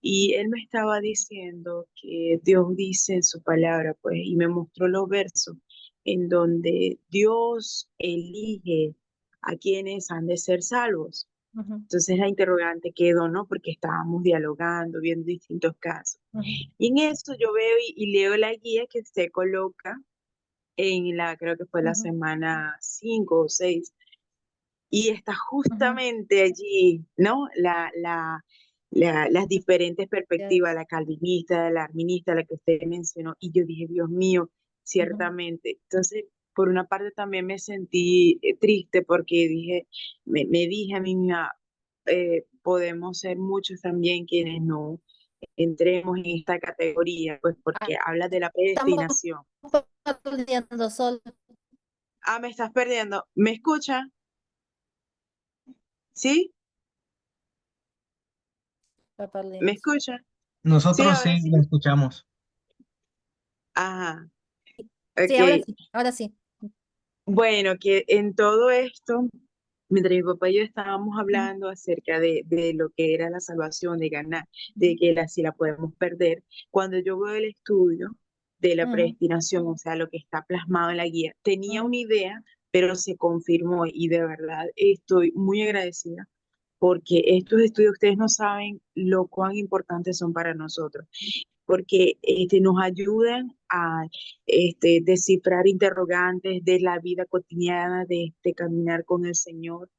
Speaker 4: Y él me estaba diciendo que Dios dice en su palabra, pues, y me mostró los versos en donde Dios elige a quienes han de ser salvos.
Speaker 1: ujú,
Speaker 4: Entonces la interrogante quedó, ¿no? Porque estábamos dialogando, viendo distintos casos.
Speaker 1: ujú,
Speaker 4: Y en eso yo veo y leo la guía que usted coloca en creo que fue la
Speaker 1: ujú,
Speaker 4: semana 5 o 6 y está
Speaker 1: ujú.
Speaker 4: justamente allí, ¿no? Las diferentes perspectivas,
Speaker 1: Gracias.
Speaker 4: la calvinista, la arminista, la que usted mencionó, y yo dije, Dios mío,
Speaker 1: Ujú.
Speaker 4: ciertamente. Entonces, por una parte también me sentí triste porque me dije a mí misma, podemos ser muchos también quienes no entremos en esta categoría, pues
Speaker 1: Ah,
Speaker 4: porque habla de la
Speaker 1: estamos
Speaker 4: predestinación.
Speaker 1: perdiendo sol,
Speaker 4: Ah, me estás perdiendo. ¿Me escucha? ¿Sí?
Speaker 1: está
Speaker 4: ¿Me
Speaker 1: perdiendo sol.
Speaker 4: escucha? Sí,
Speaker 5: Nosotros
Speaker 4: ahora
Speaker 5: sí
Speaker 4: sí.
Speaker 5: la escuchamos.
Speaker 4: Ajá,
Speaker 1: Sí,
Speaker 4: ok.
Speaker 1: ahora sí.
Speaker 4: Bueno, que en todo esto, mientras mi papá y yo estábamos
Speaker 1: Ujú,
Speaker 4: hablando acerca de lo que era la salvación, de ganar, de que si la podemos perder, cuando yo veo el estudio de la
Speaker 1: ujú,
Speaker 4: predestinación, o sea, lo que está plasmado en la guía, tenía
Speaker 1: ujú,
Speaker 4: una idea, pero se confirmó y de verdad estoy muy agradecida porque estos estudios ustedes no saben lo cuán importantes son para nosotros porque nos ayudan a descifrar interrogantes de la vida cotidiana, de caminar con el Señor,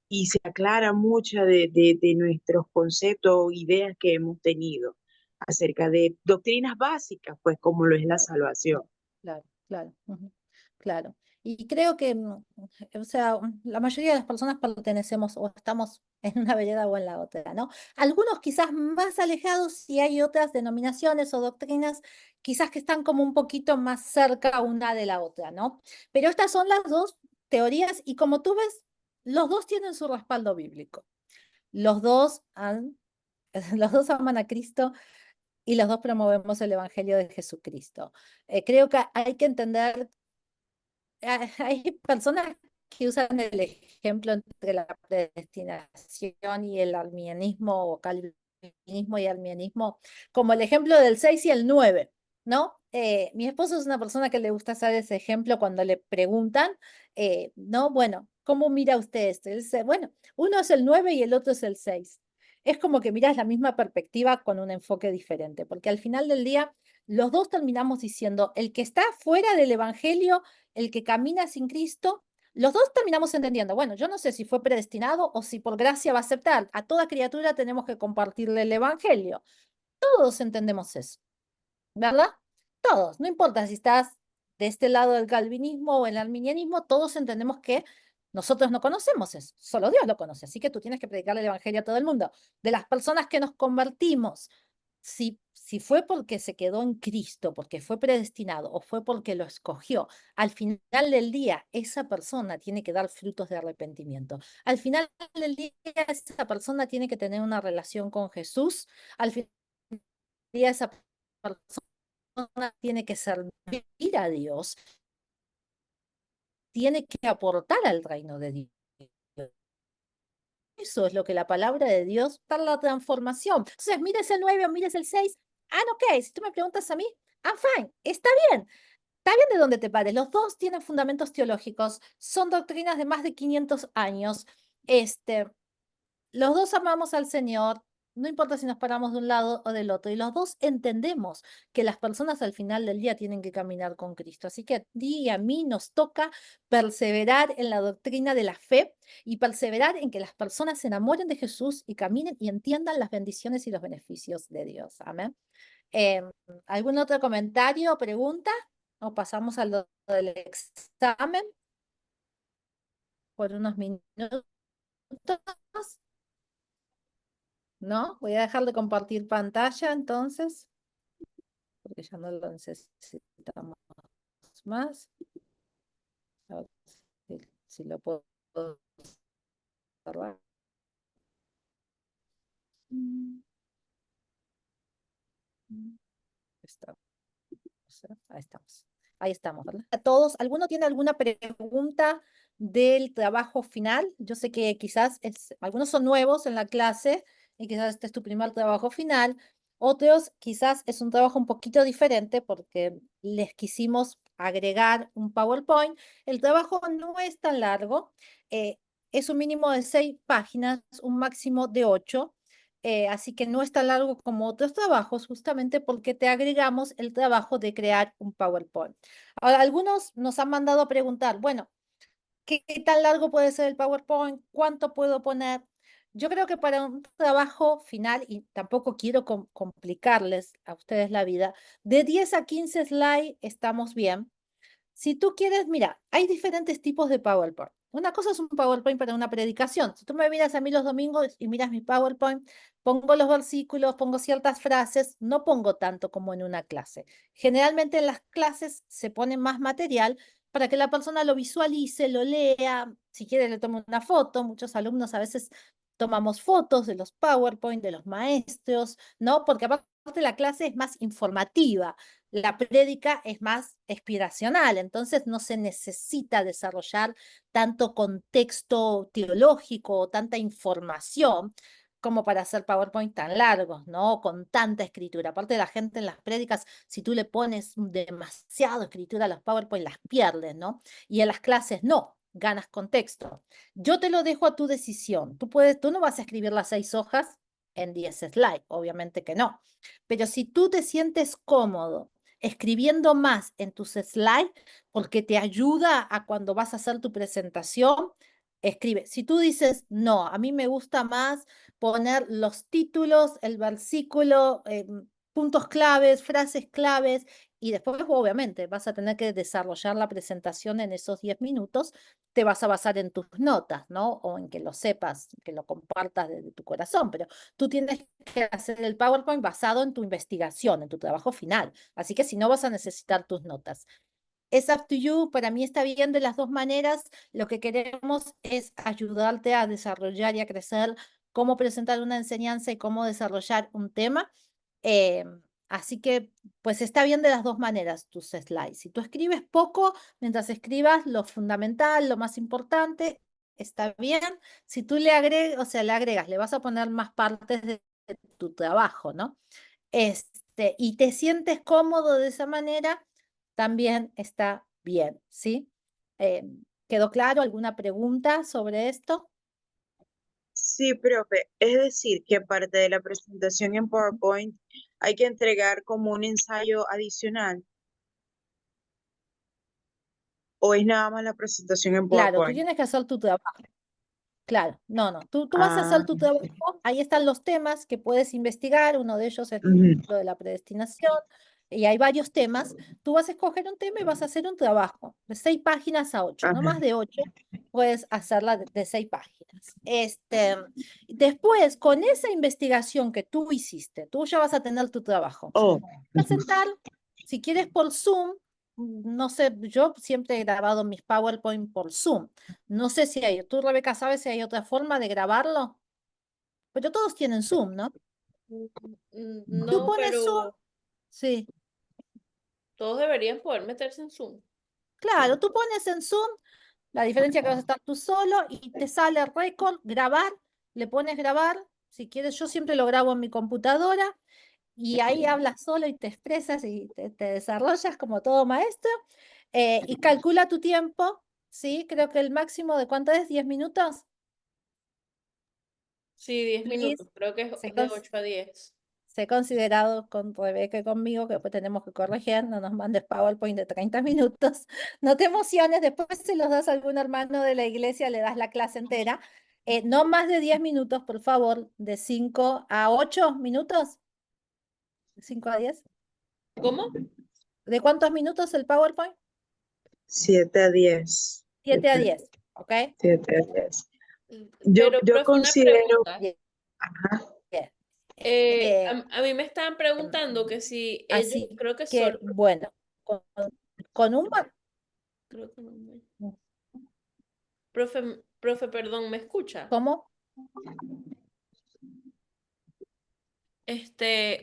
Speaker 4: y se aclara muchas de nuestros conceptos o ideas que hemos tenido acerca de doctrinas básicas, pues como lo es la
Speaker 1: claro,
Speaker 4: salvación.
Speaker 1: claro, claro, ujú, claro. Y creo que, o sea, la mayoría de las personas pertenecemos o estamos en una vereda o en la otra, ¿no? Algunos quizás más alejados y hay otras denominaciones o doctrinas quizás que están como un poquito más cerca una de la otra, ¿no? Pero estas son las dos teorías y como tú ves, los dos tienen su respaldo bíblico. Los dos los dos aman a Cristo y los dos promovemos el Evangelio de Jesucristo. Creo que hay que entender, hay personas que usan el ejemplo entre la predestinación y el arminianismo o calvinismo y arminianismo como el ejemplo del 6 y el 9, ¿no? Mi esposo es una persona que le gusta hacer ese ejemplo cuando le preguntan, ¿no? Bueno, ¿Cómo mira usted esto? Bueno, uno es el 9 y el otro es el 6. Es como que miras la misma perspectiva con un enfoque diferente, porque al final del día los dos terminamos diciendo, el que está fuera del evangelio, el que camina sin Cristo, los dos terminamos entendiendo, bueno, yo no sé si fue predestinado o si por gracia va a aceptar. A toda criatura tenemos que compartirle el evangelio. Todos entendemos eso, ¿verdad? Todos, no importa si estás de este lado del calvinismo o el arminianismo, todos entendemos que nosotros no conocemos eso, solo Dios lo conoce, así que tú tienes que predicarle el evangelio a todo el mundo. De las personas que nos convertimos, si fue porque se quedó en Cristo, porque fue predestinado o fue porque lo escogió, al final del día esa persona tiene que dar frutos de arrepentimiento. Al final del día esa persona tiene que tener una relación con Jesús. Al final del día esa persona tiene que servir a Dios, tiene que aportar al reino de Dios. Eso es lo que la palabra de Dios para la transformación. Entonces, mires el 9 o mires el 6. Ok, si tú me preguntas a mí, fine, está bien. Está bien de dónde te pares. Los dos tienen fundamentos teológicos, son doctrinas de más de 500 años. Los dos amamos al Señor, no importa si nos paramos de un lado o del otro, y los dos entendemos que las personas al final del día tienen que caminar con Cristo. Así que a ti y a mí nos toca perseverar en la doctrina de la fe y perseverar en que las personas se enamoren de Jesús y caminen y entiendan las bendiciones y los beneficios de Dios. Amén. Em, ¿Algún otro comentario o pregunta? ¿O pasamos al del examen por unos minutos? ¿No? Voy a dejar de compartir pantalla entonces, porque ya no lo necesitamos más. A ver si lo puedo cerrar. Está. Ahí estamos. Ahí estamos, ¿verdad? A todos, ¿alguno tiene alguna pregunta del trabajo final? Yo sé que quizás algunos son nuevos en la clase y quizás este es tu primer trabajo final. Otros quizás es un trabajo un poquito diferente porque les quisimos agregar un PowerPoint. El trabajo no es tan largo, es un mínimo de 6 páginas, un máximo de 8. Así que no es tan largo como otros trabajos, justamente porque te agregamos el trabajo de crear un PowerPoint. Ahora, algunos nos han mandado a preguntar, bueno, ¿qué tan largo puede ser el PowerPoint? ¿Cuánto puedo poner? Yo creo que para un trabajo final, y tampoco quiero complicarles a ustedes la vida, de 10 a 15 slides estamos bien. Si tú quieres, mira, hay diferentes tipos de PowerPoint. Una cosa es un PowerPoint para una predicación. Si tú me miras a mí los domingos y miras mi PowerPoint, pongo los versículos, pongo ciertas frases, no pongo tanto como en una clase. Generalmente en las clases se pone más material para que la persona lo visualice, lo lea, si quiere le tome una foto. Muchos alumnos a veces tomamos fotos de los PowerPoint, de los maestros, ¿no? Porque aparte la clase es más informativa. La prédica es más inspiracional, entonces no se necesita desarrollar tanto contexto teológico o tanta información como para hacer PowerPoint tan largos, ¿no? Con tanta escritura. Aparte de la gente en las prédicas, si tú le pones demasiado escritura a los PowerPoint, las pierdes, ¿no? Y en las clases no, ganas contexto. Yo te lo dejo a tu decisión. Tú no vas a escribir las 6 hojas en 10 slides, obviamente que no. Pero si tú te sientes cómodo escribiendo más en tus slides porque te ayuda a cuando vas a hacer tu presentación, escribe. Si tú dices, no, a mí me gusta más poner los títulos, el versículo, puntos claves, frases claves, y después obviamente vas a tener que desarrollar la presentación en esos 10 minutos, te vas a basar en tus notas, ¿no? O en que lo sepas, que lo compartas desde tu corazón, pero tú tienes que hacer el PowerPoint basado en tu investigación, en tu trabajo final. Así que si no, vas a necesitar tus notas. Es up to you, para mí está bien de las dos maneras. Lo que queremos es ayudarte a desarrollar y a crecer cómo presentar una enseñanza y cómo desarrollar un tema. Eh, Así que, pues está bien de las dos maneras tus slides. Si tú escribes poco, mientras escribas lo fundamental, lo más importante, está bien. Si tú le agregas, o sea, le agregas, le vas a poner más partes de tu trabajo, ¿no? Y te sientes cómodo de esa manera, también está bien, ¿sí? ¿Quedó claro? ¿Alguna pregunta sobre esto?
Speaker 4: Sí, profe, es decir, que aparte de la presentación en PowerPoint, hay que entregar como un ensayo adicional, o es nada más la presentación en
Speaker 1: Claro, tú
Speaker 4: PowerPoint.
Speaker 1: tienes que hacer tu trabajo. Claro, no. Tú vas a hacer
Speaker 4: Ah,
Speaker 1: tu trabajo, ahí están los temas que puedes investigar, uno de ellos es
Speaker 4: ujú,
Speaker 1: lo de la predestinación, y hay varios temas. Tú vas a escoger un tema y vas a hacer un trabajo de 6 páginas a 8, no
Speaker 4: ajá.
Speaker 1: más de 8, puedes hacerla de 6 páginas. Después, con esa investigación que tú hiciste, tú ya vas a tener tu trabajo.
Speaker 4: Oh,
Speaker 1: Vas a
Speaker 4: ujú.
Speaker 1: sentar, si quieres por Zoom, no sé, yo siempre he grabado mis PowerPoint por Zoom. No sé si hay, tú Rebeca, ¿sabes si hay otra forma de grabarlo? Pero todos tienen Zoom, ¿no? Tú
Speaker 2: No,
Speaker 1: pones Zoom,
Speaker 2: pero
Speaker 1: sí,
Speaker 2: todos deberían poder meterse en Zoom.
Speaker 1: claro, tú pones en Zoom, la diferencia que vas a estar tú solo y te sale récord, grabar, le pones grabar, si quieres, yo siempre lo grabo en mi computadora y ahí hablas solo y te expresas y te desarrollas como todo maestro y calcula tu tiempo, ¿sí? Creo que el máximo de cuánto es, 10 minutos.
Speaker 2: Sí, 10
Speaker 1: Liz,
Speaker 2: minutos, creo que es
Speaker 1: se,
Speaker 2: de 8 a 10.
Speaker 1: se ha considerado con Rebeca y conmigo, que después tenemos que corregir, no nos mandes PowerPoint de 30 minutos. No te emociones, después se los das a algún hermano de la iglesia, le das la clase entera. No más de 10 minutos, por favor, de 5 a 8 minutos, de 5 a 10.
Speaker 2: ¿Cómo?
Speaker 1: ¿De cuántos minutos el PowerPoint?
Speaker 4: 7 a 10.
Speaker 1: 7 a 10, ¿ok?
Speaker 4: 7 a 10. Yo,
Speaker 2: Pero,
Speaker 4: yo
Speaker 2: profe, una
Speaker 4: considero,
Speaker 2: pregunta.
Speaker 1: Bien,
Speaker 4: ajá,
Speaker 1: bien. Eh,
Speaker 2: A mí me estaban preguntando que si ellos,
Speaker 1: Así
Speaker 2: creo que
Speaker 1: que,
Speaker 2: solo,
Speaker 1: bueno, con un...
Speaker 2: creo que no profe, perdón, ¿me escucha?
Speaker 1: ¿Cómo?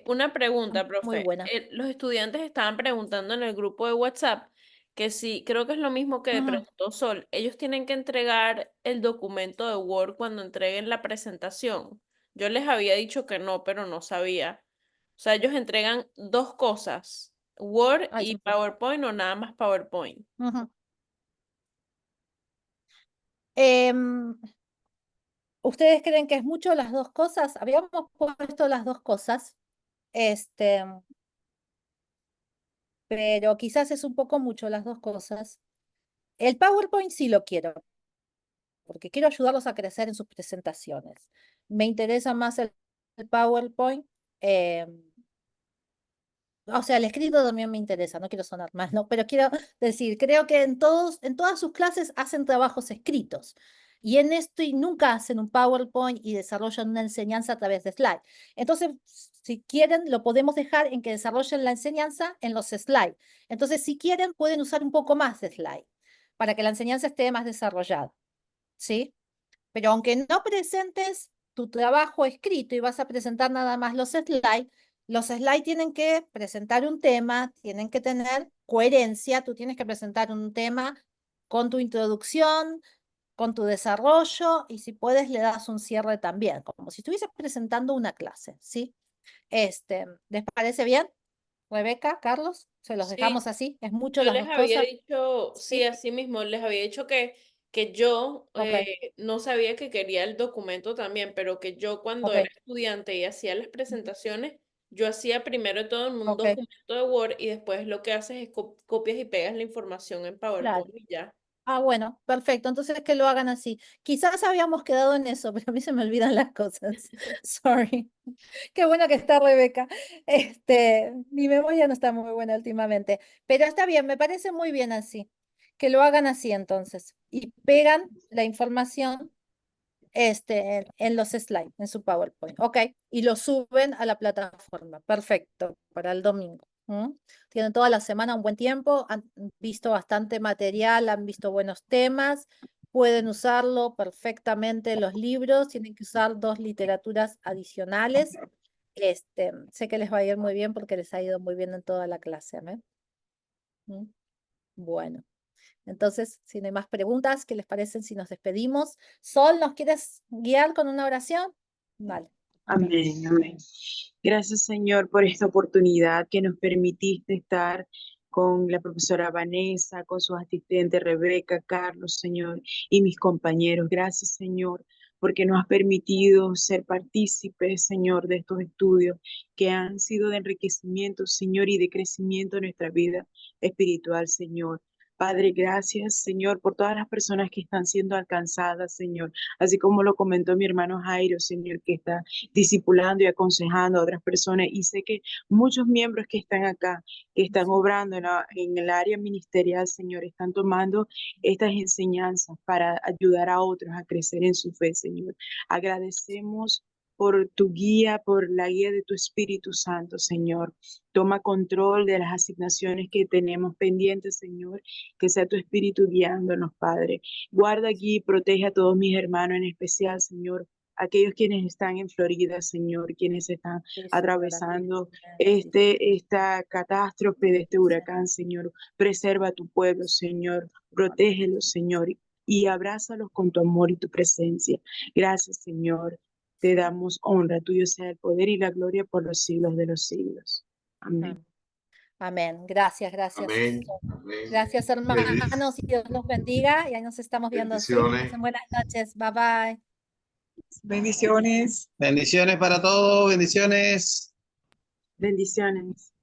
Speaker 2: Una pregunta,
Speaker 1: Muy
Speaker 2: profe.
Speaker 1: buena.
Speaker 2: Los estudiantes estaban preguntando en el grupo de WhatsApp que si, creo que es lo mismo que
Speaker 1: Ujú.
Speaker 2: preguntó Sol, ellos tienen que entregar el documento de Word cuando entreguen la presentación. Yo les había dicho que no, pero no sabía. O sea, ellos entregan dos cosas, Word
Speaker 1: Ay,
Speaker 2: y PowerPoint o nada más PowerPoint.
Speaker 1: ujú. Em, ¿Ustedes creen que es mucho las dos cosas? Habíamos puesto las dos cosas, este, pero quizás es un poco mucho las dos cosas. El PowerPoint sí lo quiero, porque quiero ayudarlos a crecer en sus presentaciones. Me interesa más el PowerPoint. O sea, el escrito también me interesa, no quiero sonar mal, ¿no? Pero quiero decir, creo que en todas sus clases hacen trabajos escritos. Y en esto y nunca hacen un PowerPoint y desarrollan una enseñanza a través de slide. Entonces, si quieren, lo podemos dejar en que desarrollen la enseñanza en los slides. Entonces, si quieren, pueden usar un poco más de slide para que la enseñanza esté más desarrollada, ¿sí? Pero aunque no presentes tu trabajo escrito y vas a presentar nada más los slides tienen que presentar un tema, tienen que tener coherencia, tú tienes que presentar un tema con tu introducción, con tu desarrollo y si puedes le das un cierre también, como si estuvieses presentando una clase, ¿sí? ¿Les parece bien, Rebeca, Carlos? Se los
Speaker 2: Sí,
Speaker 1: dejamos así, es mucho
Speaker 2: yo
Speaker 1: las
Speaker 2: les
Speaker 1: dos
Speaker 2: había
Speaker 1: cosas,
Speaker 2: dicho, sí,
Speaker 1: ¿sí?
Speaker 2: así mismo, les había dicho que yo
Speaker 1: Ok,
Speaker 2: no sabía que quería el documento también, pero que yo cuando
Speaker 1: ok,
Speaker 2: era estudiante y hacía las presentaciones, yo hacía primero de todo en un
Speaker 1: ok,
Speaker 2: documento de Word y después lo que haces es copias y pegas la información en
Speaker 1: claro.
Speaker 2: PowerPoint y ya.
Speaker 1: Ah, bueno, perfecto. Entonces que lo hagan así. Quizás habíamos quedado en eso, pero a mí se me olvidan las cosas. Sorry. Qué bueno que está Rebeca. Mi memoria no está muy buena últimamente, pero está bien, me parece muy bien así. Que lo hagan así entonces. Y pegan la información en los slides, en su PowerPoint. Ok, y lo suben a la plataforma. Perfecto, para el domingo. ¿Mm? Tienen toda la semana un buen tiempo, han visto bastante material, han visto buenos temas, pueden usarlo perfectamente los libros, tienen que usar 2 literaturas adicionales. Sé que les va a ir muy bien porque les ha ido muy bien en toda la clase. ¿Eh? ¿Mm? Bueno. Entonces, si no hay más preguntas, ¿qué les parecen si nos despedimos? Sol, ¿nos quieres guiar con una oración? Vale.
Speaker 4: amén, amén. Gracias, Señor, por esta oportunidad que nos permitiste estar con la profesora Vanessa, con su asistente Rebeca, Carlos, Señor, y mis compañeros. Gracias, Señor, porque nos has permitido ser partícipes, Señor, de estos estudios que han sido de enriquecimiento, Señor, y de crecimiento en nuestra vida espiritual, Señor. Padre, gracias, Señor, por todas las personas que están siendo alcanzadas, Señor, así como lo comentó mi hermano Jairo, Señor, que está discipulando y aconsejando a otras personas. Y sé que muchos miembros que están acá, que están obrando en el área ministerial, Señor, están tomando estas enseñanzas para ayudar a otros a crecer en su fe, Señor. Agradecemos por tu guía, por la guía de tu Espíritu Santo, Señor. Toma control de las asignaciones que tenemos pendientes, Señor, que sea tu Espíritu guiándonos, Padre. Guarda aquí y protege a todos mis hermanos, en especial, Señor, aquellos quienes están en Florida, Señor, quienes están
Speaker 1: Sí, Señor,
Speaker 4: atravesando
Speaker 1: sí,
Speaker 4: esta catástrofe de este huracán, Señor. Preserva a tu pueblo, Señor. Protégelos, Señor, y abrázalos con tu amor y tu presencia. Gracias, Señor. Te damos honra. Tuyo sea el poder y la gloria por los siglos de los siglos. Amén.
Speaker 1: Amén. Gracias, gracias.
Speaker 3: Amén. Amén.
Speaker 1: Gracias, hermanos, y Dios los bendiga. Y ahí nos estamos viendo, ¿sí?
Speaker 3: Bendiciones.
Speaker 1: Pasen buenas noches. Bye bye.
Speaker 5: Bendiciones. Bendiciones para todos, bendiciones.
Speaker 4: Bendiciones.